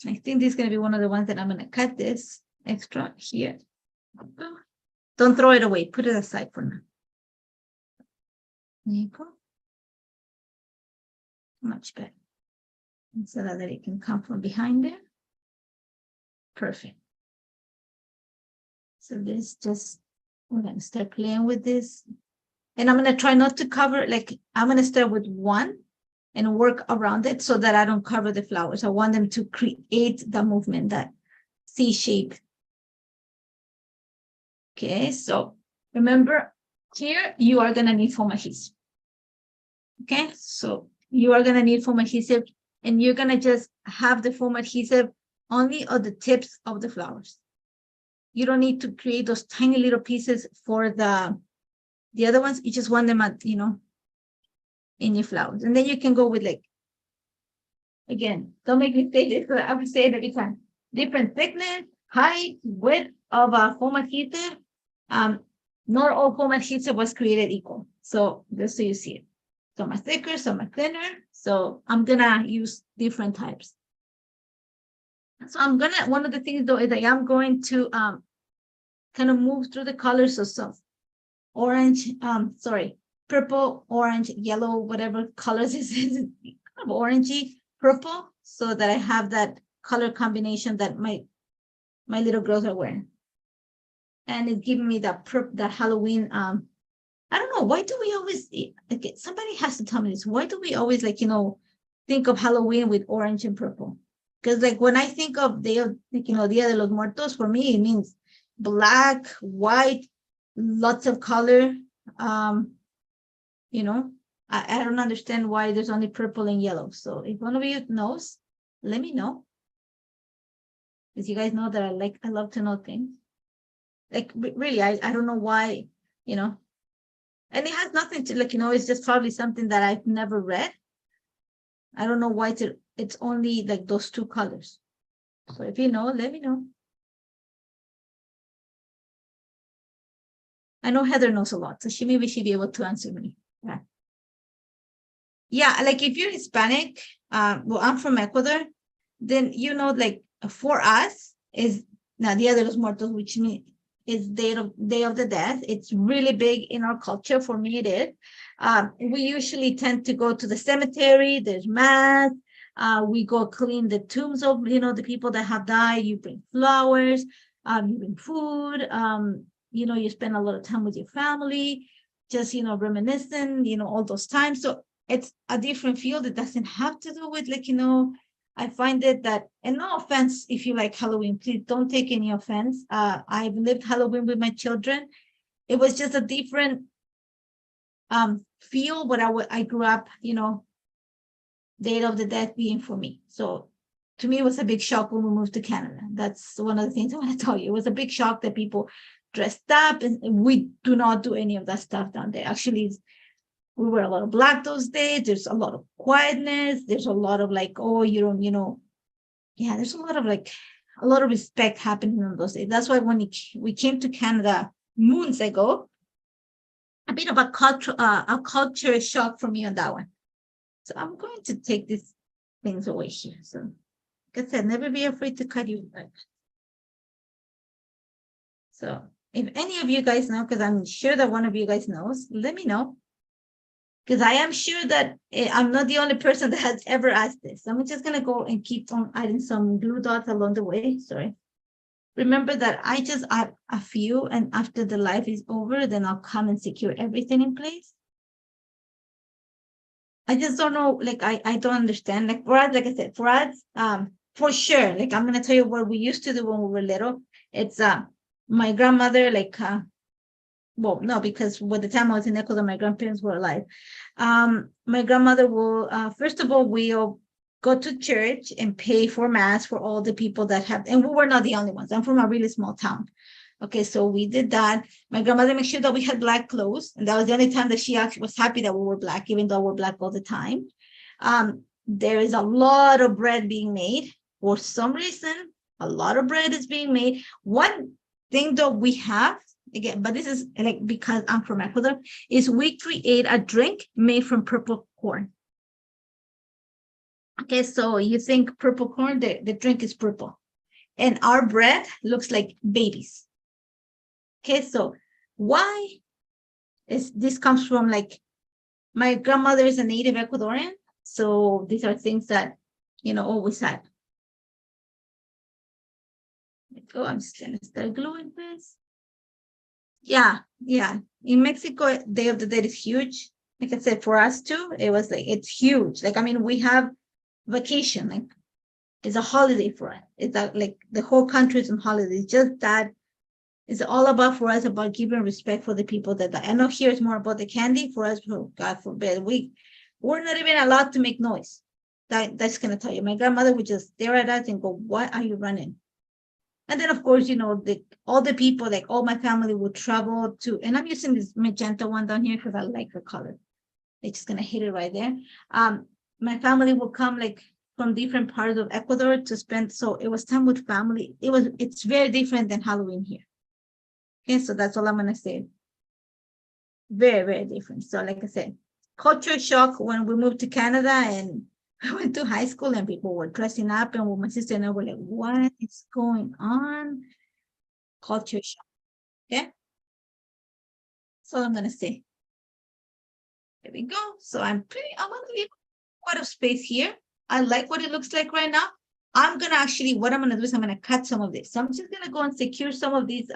I think this is going to be one of the ones that I'm going to cut this extra here. Don't throw it away. Put it aside for now. There you go. Much better. And so that it can come from behind there. Perfect. So we're going to start playing with this. And I'm going to try not to cover, I'm going to start with one and work around it so that I don't cover the flowers. I want them to create the movement, that C shape. Okay, so remember, here you are going to need foam adhesive. Okay, so you are going to need foam adhesive, and you're going to just have the foam adhesive only on the tips of the flowers. You don't need to create those tiny little pieces for the other ones. You just want them at, in your flowers. And then you can go with again, don't make me say this, but I would say it every time. Different thickness, height, width of a foam adhesive. Not all foam adhesive was created equal. So just so you see it. Some are thicker, some are thinner. So I'm gonna use different types. So one of the things though is I am going to kind of move through the colors of some orange, purple, orange, yellow, whatever colors this is, kind of orangey, purple, so that I have that color combination that my little girls are wearing. And it's giving me that Halloween, I don't know, why do we always, somebody has to tell me this, why do we always think of Halloween with orange and purple? Because when I think of Dia de los Muertos, for me, it means black, white, lots of color. I don't understand why there's only purple and yellow. So if one of you knows, let me know. Because you guys know that I love to know things. Like really, I don't know why, you know, and it has nothing to like, it's just probably something that I've never read. I don't know why it's only like those two colors. So if you know, let me know. I know Heather knows a lot, so maybe she'd be able to answer me. Yeah. Yeah, like if you're Hispanic, well, I'm from Ecuador, then like for us is now Dia de los Muertos, which means is Day of the Dead. It's really big in our culture. For me, it is. We usually tend to go to the cemetery. There's mass. We go clean the tombs of the people that have died. You bring flowers. You bring food. You spend a lot of time with your family, just reminiscing. All those times. So it's a different field. It doesn't have to do with like I find it that, and no offense if you like Halloween, please don't take any offense. I've lived Halloween with my children. It was just a different feel, but I grew up, Day of the Dead being for me. So to me, it was a big shock when we moved to Canada. That's one of the things I want to tell you. It was a big shock that people dressed up, and we do not do any of that stuff down there. Actually, we were a lot of Black those days. There's a lot of quietness. There's a lot of like, oh, you don't, yeah, there's a lot of respect happening on those days. That's why when we came to Canada moons ago, a bit of a culture shock for me on that one. So I'm going to take these things away here. So like I said, never be afraid to cut you. So if any of you guys know, because I'm sure that one of you guys knows, let me know. Because I am sure that I'm not the only person that has ever asked this. I'm just going to go and keep on adding some glue dots along the way. Sorry. Remember that I just add a few, and after the life is over, then I'll come and secure everything in place. I just don't know. Like, I don't understand. Like, for us, like I said, for us, for sure, like, I'm going to tell you what we used to do when we were little. It's my grandmother, like, well, no, because by the time I was in Ecuador, my grandparents were alive. My grandmother will, first of all, we'll go to church and pay for mass for all the people that have, and we were not the only ones. I'm from a really small town. Okay, so we did that. My grandmother made sure that we had Black clothes, and that was the only time that she actually was happy that we were Black, even though we're Black all the time. There is a lot of bread being made. For some reason, a lot of bread is being made. One thing that we have, again, but this is like because I'm from Ecuador, is we create a drink made from purple corn. Okay, so you think purple corn, the drink is purple. And our bread looks like babies. Okay, so why is this comes from like my grandmother is a native Ecuadorian. So these are things that, always had. Oh, I'm just gonna start gluing this. Yeah. In Mexico, Day of the Dead is huge. Like I said, for us too, it was like, it's huge. Like, I mean, we have vacation, like it's a holiday for us. It's like the whole country is on holiday. It's just that it's all about for us about giving respect for the people that die. I know here it's more about the candy. For us, oh, God forbid, we're not even allowed to make noise. That's gonna tell you. My grandmother would just stare at us and go, "Why are you running?" And then, of course, all the people, like all my family would travel to, and I'm using this magenta one down here because I like the color. It's just going to hit it right there. My family would come like from different parts of Ecuador to spend. So it was time with family. It's very different than Halloween here. Okay, so that's all I'm going to say. Very, very different. So like I said, culture shock when we moved to Canada, and I went to high school and people were dressing up, and my sister and I were like, what is going on? Culture shock. Okay. So I'm gonna say. There we go. So I want to leave quite a space here. I like what it looks like right now. I'm gonna actually, what I'm gonna do is I'm gonna cut some of this. So I'm just gonna go and secure some of these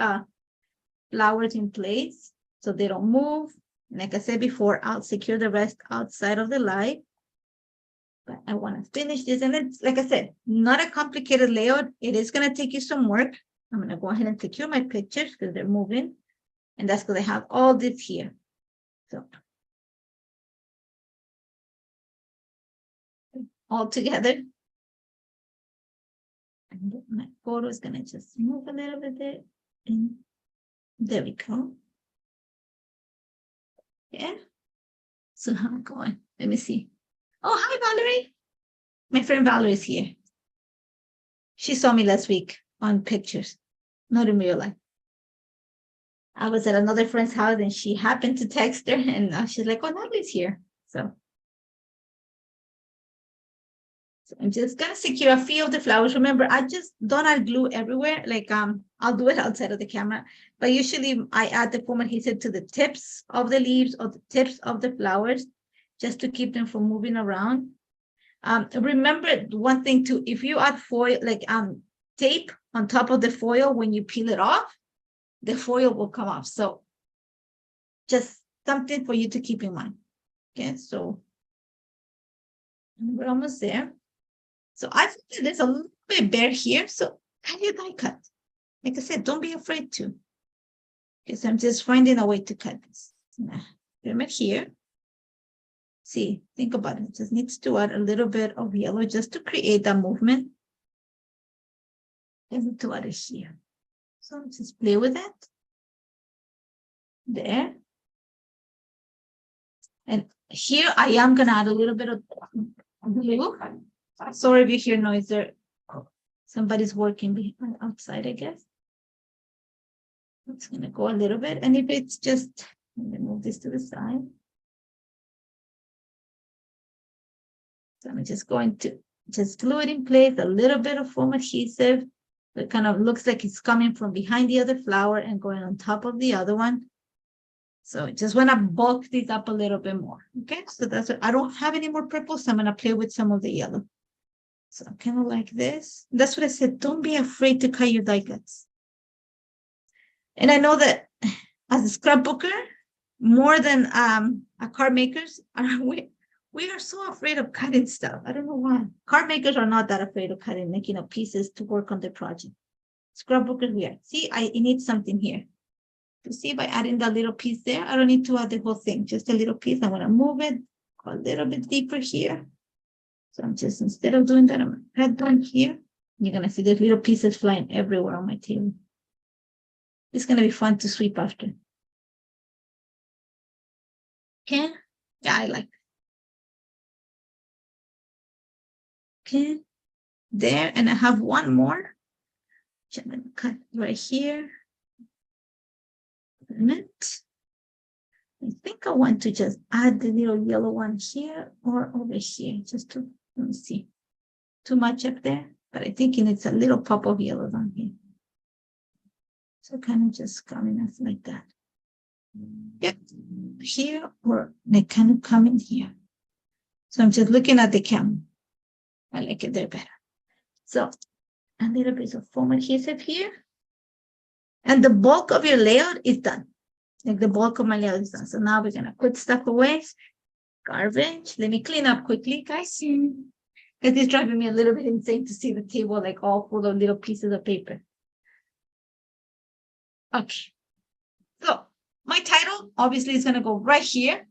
flowers in place so they don't move. Like I said before, I'll secure the rest outside of the light. But I want to finish this. And it's, like I said, not a complicated layout. It is going to take you some work. I'm going to go ahead and secure my pictures because they're moving. And that's because I have all this here. So all together. And my photo is gonna just move a little bit there. And there we go. Yeah. So how am I going? Let me see. Oh, hi, Valerie. My friend Valerie is here. She saw me last week on pictures, not in real life. I was at another friend's house and she happened to text her and she's like, oh, Natalie's here. So I'm just gonna secure a few of the flowers. Remember, I just don't add glue everywhere. Like I'll do it outside of the camera, but usually I add the foam adhesive to the tips of the leaves or the tips of the flowers, just to keep them from moving around. Remember one thing too: if you add foil, like tape on top of the foil, when you peel it off, the foil will come off. So just something for you to keep in mind. Okay, so we're almost there. So I think there's a little bit bare here. So can you die cut? Like I said, don't be afraid to. Because I'm just finding a way to cut this. Pyramid here. See, think about it. It just needs to add a little bit of yellow just to create that movement. And to add it here. So just play with it. There. And here I am gonna add a little bit of glue. Sorry if you hear noise there. Somebody's working behind outside, I guess. It's gonna go a little bit, and if it's just, let me move this to the side. So I'm just going to just glue it in place, a little bit of foam adhesive. It kind of looks like it's coming from behind the other flower and going on top of the other one. So I just want to bulk these up a little bit more. Okay, so that's what I don't have any more purple, so I'm going to play with some of the yellow. So kind of like this. That's what I said. Don't be afraid to cut your die cuts. And I know that as a scrapbooker, more than a card makers, we are so afraid of cutting stuff. I don't know why. Card makers are not that afraid of cutting, like, pieces to work on the project. Scrapbookers, we are. See, I need something here. You see, by adding that little piece there, I don't need to add the whole thing, just a little piece. I'm going to move it a little bit deeper here. So I'm just, instead of doing that, I'm going to cut down here. You're going to see these little pieces flying everywhere on my table. It's going to be fun to sweep after. Okay? Yeah, I like it. Okay, there, and I have one more. I'm going to cut right here. I think I want to just add the little yellow one here or over here, just to, let me see, too much up there, but I think it needs a little pop of yellow down here. So kind of just coming up like that. Yep, here, or they kind of come in here. So I'm just looking at the camera. I like it there better. So a little bit of foam adhesive here. And the bulk of your layout is done. Like the bulk of my layout is done. So now we're going to put stuff away. Garbage. Let me clean up quickly, guys. Because it's driving me a little bit insane to see the table like all full of little pieces of paper. Okay. So my title obviously is going to go right here.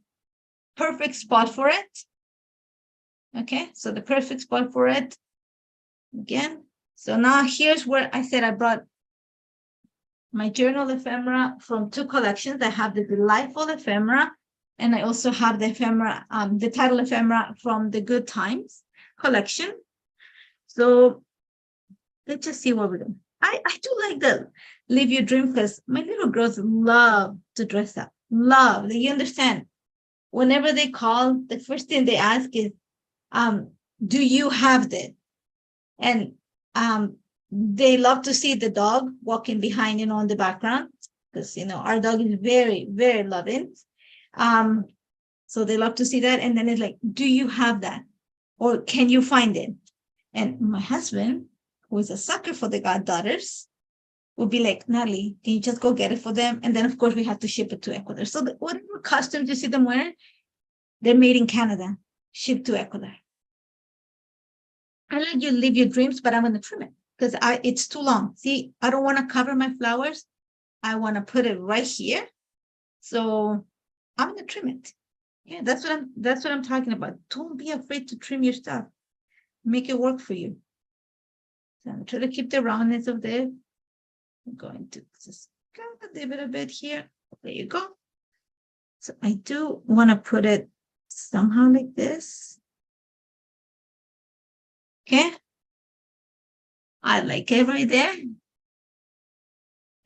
Perfect spot for it. Okay. So the perfect spot for it. Again. So now here's where I said I brought my journal ephemera from two collections. I have the Delightful ephemera, and I also have the ephemera, the title ephemera from the Good Times collection. So let's just see what we're doing. I do like the Live Your Dream because my little girls love to dress up. Love. You understand? Whenever they call, the first thing they ask is, do you have this? And they love to see the dog walking behind, in the background, because, our dog is very, very loving. So they love to see that. And then it's like, do you have that? Or can you find it? And my husband, who is a sucker for the goddaughters, would be like, Nathalie, can you just go get it for them? And then, of course, we have to ship it to Ecuador. So whatever costumes you see them wearing, they're made in Canada, shipped to Ecuador. I let you live your dreams, but I'm going to trim it because it's too long. See, I don't want to cover my flowers. I want to put it right here. So I'm going to trim it. Yeah, that's what I'm talking about. Don't be afraid to trim your stuff. Make it work for you. So I'm trying to keep the roundness of this. I'm going to just leave it a bit here. There you go. So I do want to put it somehow like this. Okay. I like it right there.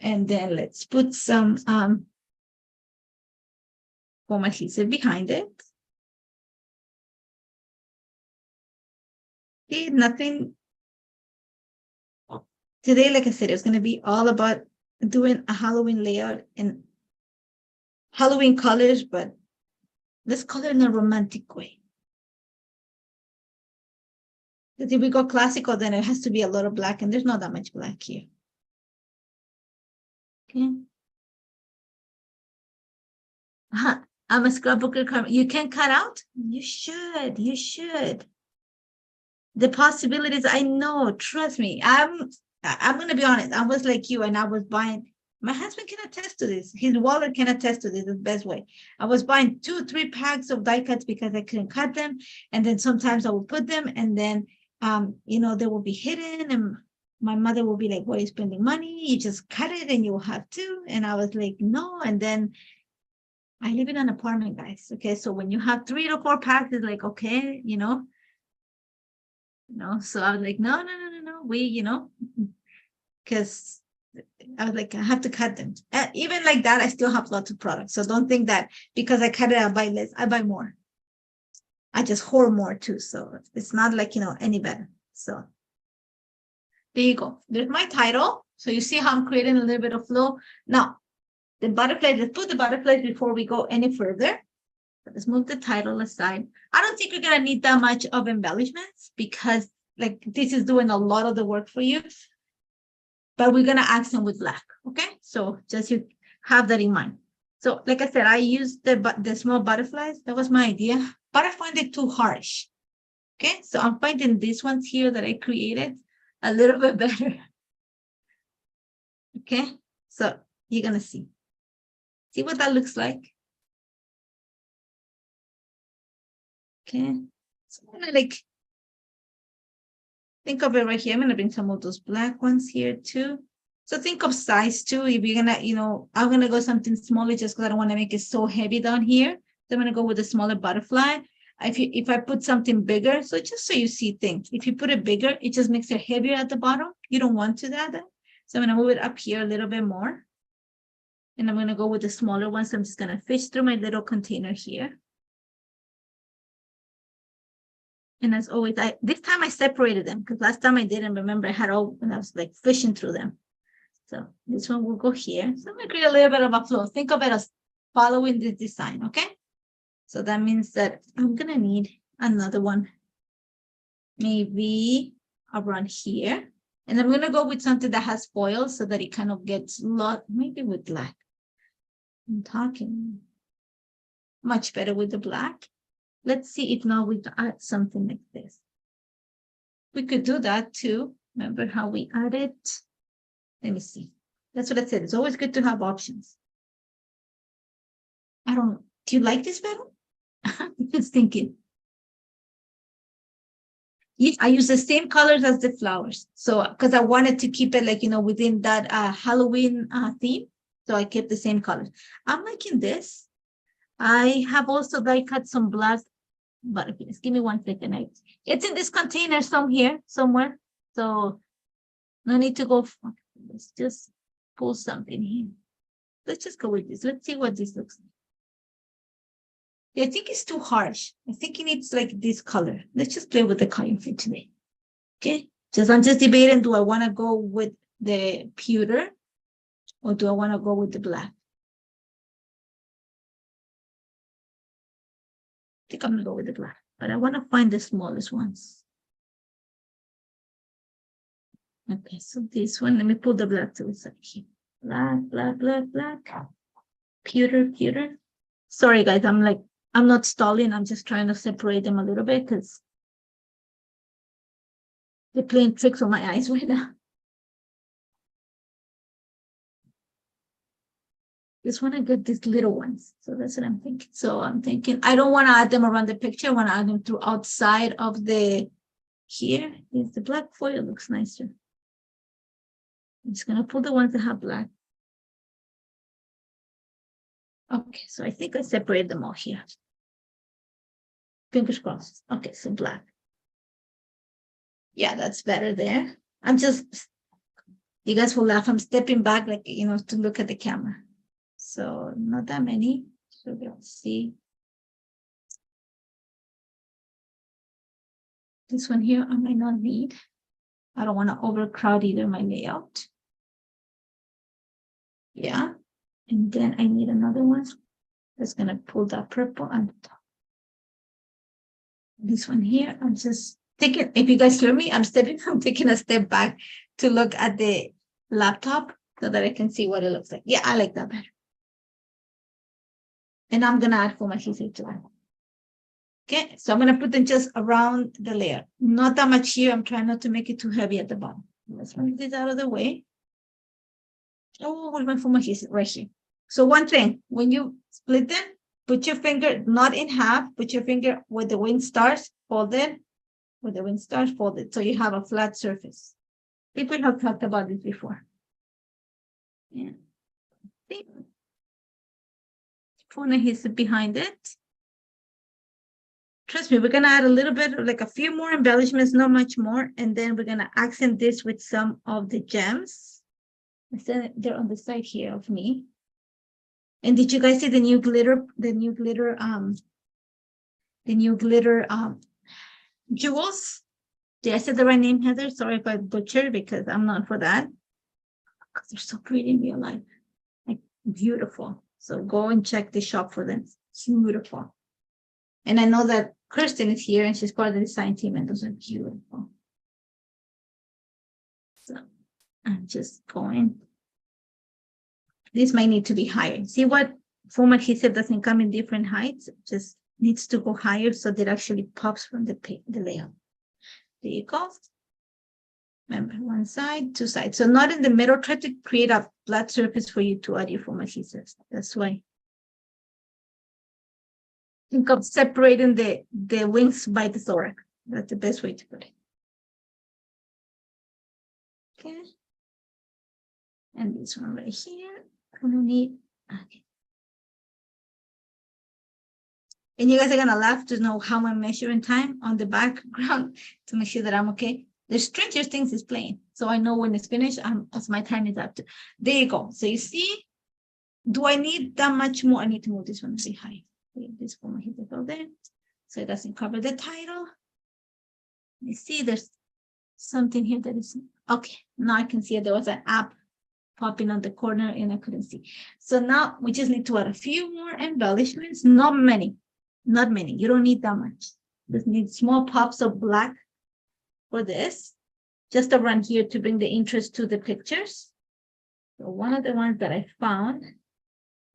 And then let's put some foam adhesive behind it. Okay, nothing. Today, like I said, it's going to be all about doing a Halloween layout in Halloween colors, but let's color in a romantic way. Because if we go classical, then it has to be a lot of black, and there's not that much black here. Okay. I'm a scrapbooker. You can cut out? You should. You should. The possibilities, I know. Trust me. I'm going to be honest. I was like you, and I was buying. My husband can attest to this. His wallet can attest to this. The best way. I was buying 2-3 packs of die cuts because I couldn't cut them, and then sometimes I would put them, and then they will be hidden, and my mother will be like, "Why are you spending money? You just cut it, and you will have to." And I was like, "No." And then I live in an apartment, guys. Okay, so when you have 3 to 4 packs, it's like, okay, So I was like, no. We, because I was like, I have to cut them. Even like that, I still have lots of products. So don't think that because I cut it, I buy less. I buy more. I just hoard more too. So it's not like, any better. So there you go. There's my title. So you see how I'm creating a little bit of flow. Now, the butterflies, let's put the butterflies before we go any further. Let's move the title aside. I don't think you're going to need that much of embellishments because like this is doing a lot of the work for you. But we're going to accent with black. Okay. So just you have that in mind. So like I said, I used the small butterflies. That was my idea, but I find it too harsh. Okay. So I'm finding these ones here that I created a little bit better. Okay. So you're going to see what that looks like. Okay. So I'm going to like think of it right here. I'm going to bring some of those black ones here too. So think of size too. If you're going to, I'm going to go something smaller just because I don't want to make it so heavy down here. So I'm going to go with a smaller butterfly. If I put something bigger, so just so you see things, if you put it bigger, it just makes it heavier at the bottom. You don't want to that. So I'm going to move it up here a little bit more. And I'm going to go with the smaller ones. So I'm just going to fish through my little container here. And as always, this time I separated them because last time I didn't remember. I had all when I was like fishing through them. So this one will go here. So I'm going to create a little bit of a flow. Think of it as following this design, okay? So that means that I'm going to need another one, maybe around here. And I'm going to go with something that has foil so that it kind of gets lot, maybe with black. I'm talking much better with the black. Let's see if now we can add something like this. We could do that too. Remember how we added? Let me see. That's what I said. It's always good to have options. I don't know. Do you like this better? I'm just thinking. Yeah, I use the same colors as the flowers. So, because I wanted to keep it like, within that Halloween theme. So I kept the same colors. I'm liking this. I have also die cut some black butterflies. Give me 1 second. It's in this container somewhere. So no need to go. Let's just pull something here. Let's just go with this. Let's see what this looks like. Yeah, I think it's too harsh. I think it needs like this color. Let's just play with the color for today. Okay. I'm just debating, do I want to go with the pewter or do I want to go with the black? I think I'm going to go with the black, but I want to find the smallest ones. Okay, so this one, let me pull the black to the side here. Black. Pewter. Sorry, guys, I'm not stalling. I'm just trying to separate them a little bit because they're playing tricks on my eyes right now. Just want to get these little ones. So that's what I'm thinking. So I'm thinking, I don't want to add them around the picture. I want to add them through outside of the, here is the black foil, looks nicer. I'm just gonna pull the ones that have black. Okay, so I think I separated them all here. Fingers crossed. Okay, so black. Yeah, that's better there. I'm just, you guys will laugh. I'm stepping back, like, to look at the camera. So not that many. So we'll see. This one here, I might not need. I don't want to overcrowd either my layout. Yeah. And then I need another one that's going to pull that purple on the top. This one here, I'm just taking, if you guys hear me, I'm taking a step back to look at the laptop so that I can see what it looks like. Yeah, I like that better. And I'm going to add foam adhesive to that. Okay, so I'm going to put them just around the layer. Not that much here. I'm trying not to make it too heavy at the bottom. Let's move this out of the way. Oh, where's my foam adhesive? Right here. So one thing, when you split them, put your finger not in half, put your finger where the wing starts, folded, where the wing starts, folded, so you have a flat surface. People have talked about this before. Yeah. Foam adhesive behind it. Trust me, we're going to add a little bit, like a few more embellishments, not much more. And then we're going to accent this with some of the gems. They're on the side here of me. And did you guys see the new glitter jewels? Did I say the right name, Heather? Sorry if I butchered, because I'm not for that. Because they're so pretty in real life. Like, beautiful. So go and check the shop for them. It's beautiful. And I know that Kristen is here and she's part of the design team, and those are beautiful. So I'm just going. This might need to be higher. See what foam adhesive doesn't come in different heights, it just needs to go higher so that it actually pops from the layout. There you go. Remember, one side, two sides. So not in the middle. Try to create a flat surface for you to add your foam adhesives. That's why. Think of separating the wings by the thorax. That's the best way to put it. Okay. And this one right here. I'm gonna need, okay. And you guys are gonna laugh to know how I'm measuring time on the background to make sure that I'm okay. The Stranger Things is playing, so I know when it's finished, as my time is up. There you go. So you see, do I need that much more? I need to move this one really high. This one hit the go there, so it doesn't cover the title. You see, there's something here that is okay. Now I can see it. There was an app popping on the corner, and I couldn't see. So now we just need to add a few more embellishments. Not many. Not many. You don't need that much. Just need small pops of black for this, just around here to bring the interest to the pictures. So one of the ones that I found,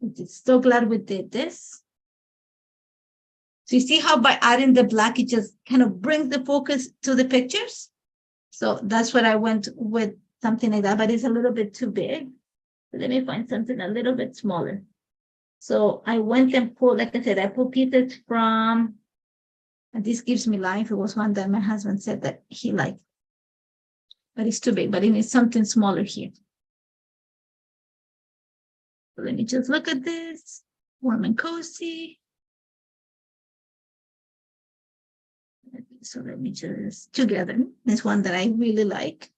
I'm just so glad we did this. So you see how by adding the black, it just kind of brings the focus to the pictures. So that's what I went with, something like that, but it's a little bit too big. So let me find something a little bit smaller. So I went and pulled, like I said, I pulled pieces from, and this gives me life. It was one that my husband said that he liked, but it's too big, but it needs something smaller here. So let me just look at this, warm and cozy. So let me just together. This one that I really like.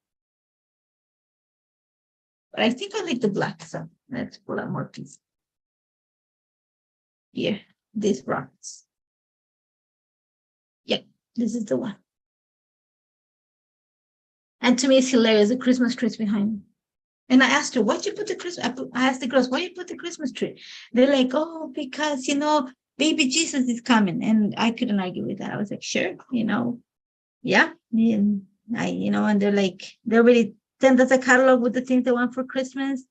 But I think I like the black, so let's pull out more pieces. Here, these rocks. Yeah, this is the one. And to me, it's hilarious. The Christmas trees behind me. And I asked her, why'd you put the Christmas? I asked the girls, why you put the Christmas tree? They're like, oh, because, baby Jesus is coming. And I couldn't argue with that. I was like, sure, yeah. And and they're like, they already sent us a catalog with the things they want for Christmas.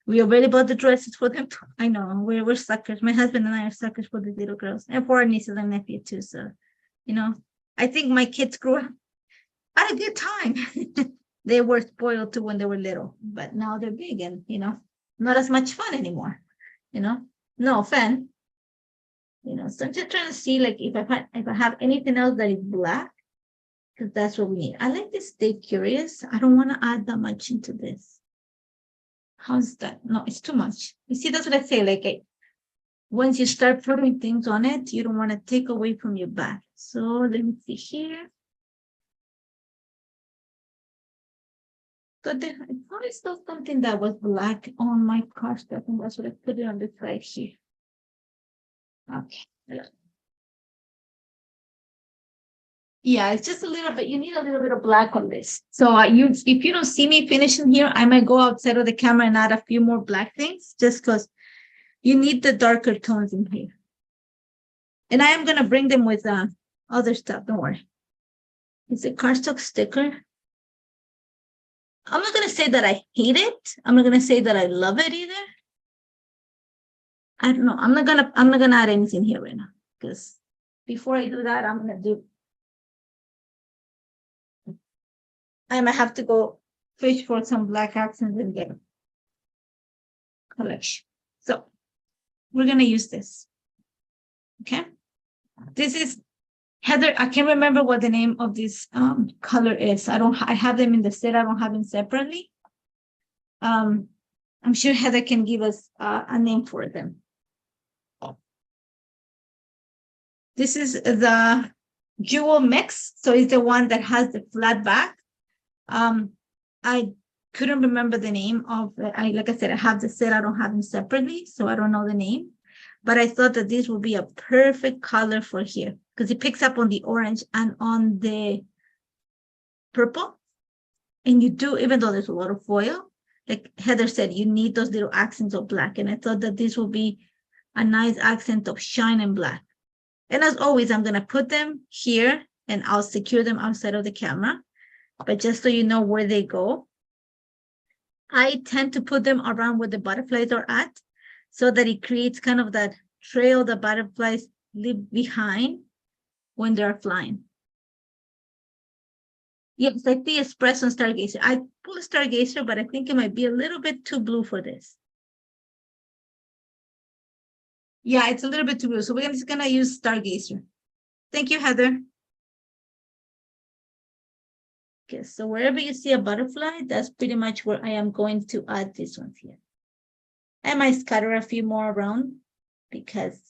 We already bought the dresses for them. I know, we're suckers. My husband and I are suckers for the little girls and for our nieces and nephews too. So, I think my kids grew up at a good time. They were spoiled too when they were little, but now they're big and, not as much fun anymore, no offense. So I'm just trying to see, like, if I have anything else that is black, because that's what we need. I like to stay curious. I don't want to add that much into this. How's that? No, it's too much. You see, that's what I say. Like, once you start putting things on it, you don't want to take away from your back. So let me see here. So there, I thought I saw something that was black on my cardstock, and that's what I put it on the side here. Okay. Yeah, it's just a little bit. You need a little bit of black on this. So if you don't see me finishing here, I might go outside of the camera and add a few more black things, just because you need the darker tones in here. And I am gonna bring them with other stuff. Don't worry. It's a cardstock sticker. I'm not gonna say that I hate it. I'm not gonna say that I love it either. I don't know. I'm not gonna add anything here right now, because before I do that, I might have to go fish for some black accents and get a collection. So we're gonna use this. Okay. This is Heather. I can't remember what the name of this color is. I have them in the set. I don't have them separately. I'm sure Heather can give us a name for them. This is the Jewel Mix. So it's the one that has the flat back. I couldn't remember the name of it. Like I said, I have the set. I don't have them separately, so I don't know the name. But I thought that this would be a perfect color for here, because it picks up on the orange and on the purple. And you do, even though there's a lot of foil, like Heather said, you need those little accents of black. And I thought that this will be a nice accent of shine and black. And as always, I'm going to put them here and I'll secure them outside of the camera. But just so you know where they go, I tend to put them around where the butterflies are at, so that it creates kind of that trail the butterflies leave behind when they're flying. Yes, like the Espresso Stargazer. I pull a Stargazer, but I think it might be a little bit too blue for this. Yeah, it's a little bit too blue. So we're just going to use Stargazer. Thank you, Heather. Okay, so wherever you see a butterfly, that's pretty much where I am going to add these ones here. I might scatter a few more around because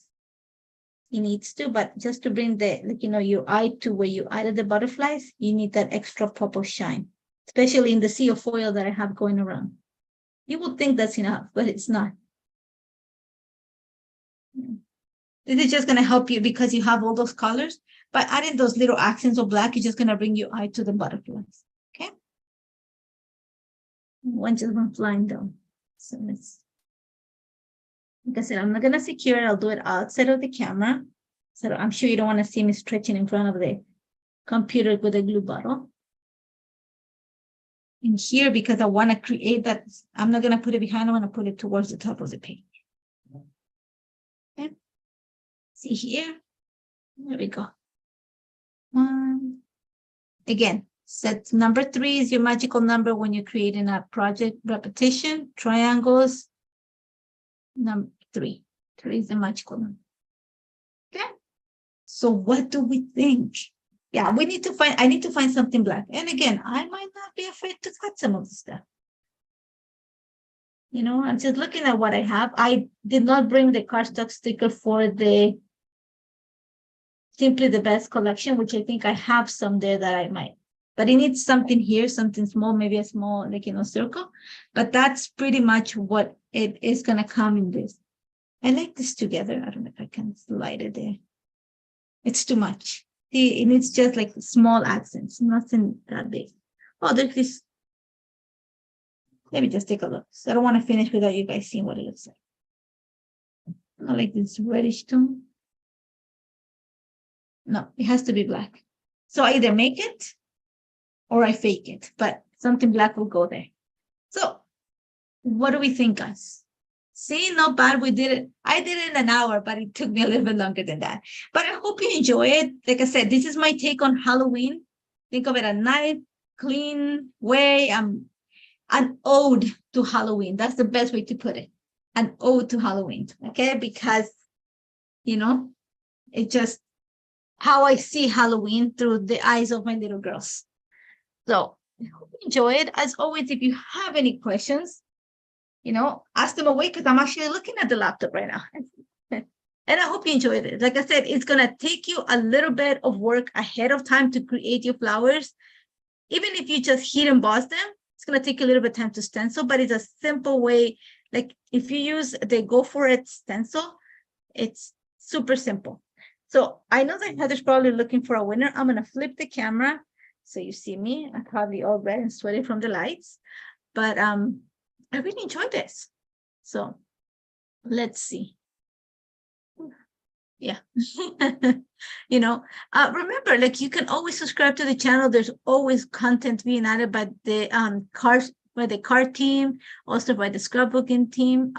it needs to, but just to bring the, like, you know, your eye to where you added the butterflies, you need that extra pop of shine, especially in the sea of foil that I have going around. You would think that's enough, but it's not. This is just going to help you because you have all those colors. By adding those little accents of black, it's just going to bring your eye to the butterflies. Okay. One just went flying down. So let's, like I said, I'm not going to secure it. I'll do it outside of the camera. So I'm sure you don't want to see me stretching in front of the computer with a glue bottle. In here, because I want to create that, I'm not going to put it behind. I want to put it towards the top of the page. Okay. See here. There we go. One. Again, set number 3 is your magical number when you're creating a project repetition. Triangles. Number 3. 3 is the magical number. Okay. So what do we think? Yeah, I need to find something black. And again, I might not be afraid to cut some of the stuff. You know, I'm just looking at what I have. I did not bring the cardstock sticker for the Simply the Best collection, which I think I have some there that I might. But it needs something here, something small, maybe a small, like, you know, circle. But that's pretty much what it is going to come in this. I like this together. I don't know if I can slide it there. It's too much. See, it needs just like small accents, nothing that big. Oh, there's this. Let me just take a look. So I don't want to finish without you guys seeing what it looks like. I like this reddish tone. No, it has to be black. So I either make it or I fake it, but something black will go there. So what do we think, guys? See, not bad. We did it. I did it in an hour, but it took me a little bit longer than that. But I hope you enjoy it. Like I said, this is my take on Halloween. Think of it a nice, clean way. An ode to Halloween. That's the best way to put it. An ode to Halloween. Okay, because you know, it just how I see Halloween through the eyes of my little girls. So I hope you enjoy it. As always, if you have any questions, ask them away because I'm actually looking at the laptop right now. And I hope you enjoyed it. Like I said, it's going to take you a little bit of work ahead of time to create your flowers. Even if you just heat emboss them, it's going to take you a little bit of time to stencil, but it's a simple way. Like if you use the Go For It stencil, it's super simple. So I know that Heather's probably looking for a winner. I'm going to flip the camera so you see me. I'm probably all red and sweaty from the lights, but I really enjoyed this. So let's see. Yeah. Remember, like, you can always subscribe to the channel. There's always content being added by the card team, also by the scrapbooking team.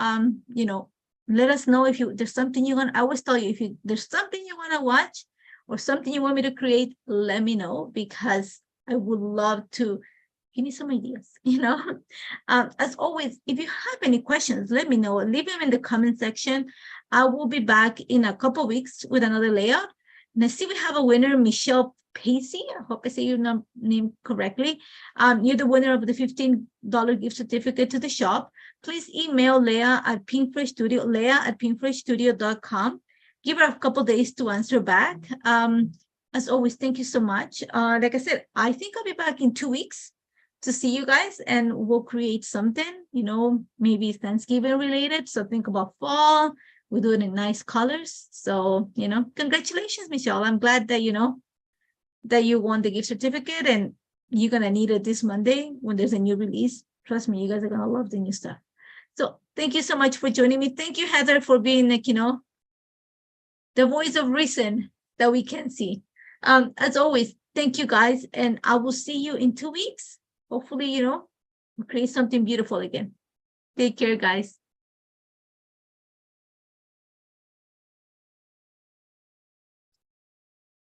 Let us know if there's something you want. I always tell you, if there's something you want to watch or something you want me to create, let me know, because I would love to give me some ideas. As always, if you have any questions, let me know. Leave them in the comment section. I will be back in a couple of weeks with another layout. And I see we have a winner, Michelle Pacey. I hope I say your name correctly. You're the winner of the $15 gift certificate to the shop. Please email Leah at pinkfreshstudio.com. Give her a couple days to answer back. As always, thank you so much. Like I said, I think I'll be back in 2 weeks to see you guys, and we'll create something, maybe Thanksgiving related. So think about fall. We do it in nice colors. So, congratulations, Michelle. I'm glad that, that you won the gift certificate, and you're going to need it this Monday when there's a new release. Trust me, you guys are going to love the new stuff. So thank you so much for joining me. Thank you, Heather, for being the voice of reason that we can see. As always, thank you guys. And I will see you in 2 weeks. Hopefully, we'll create something beautiful again. Take care, guys.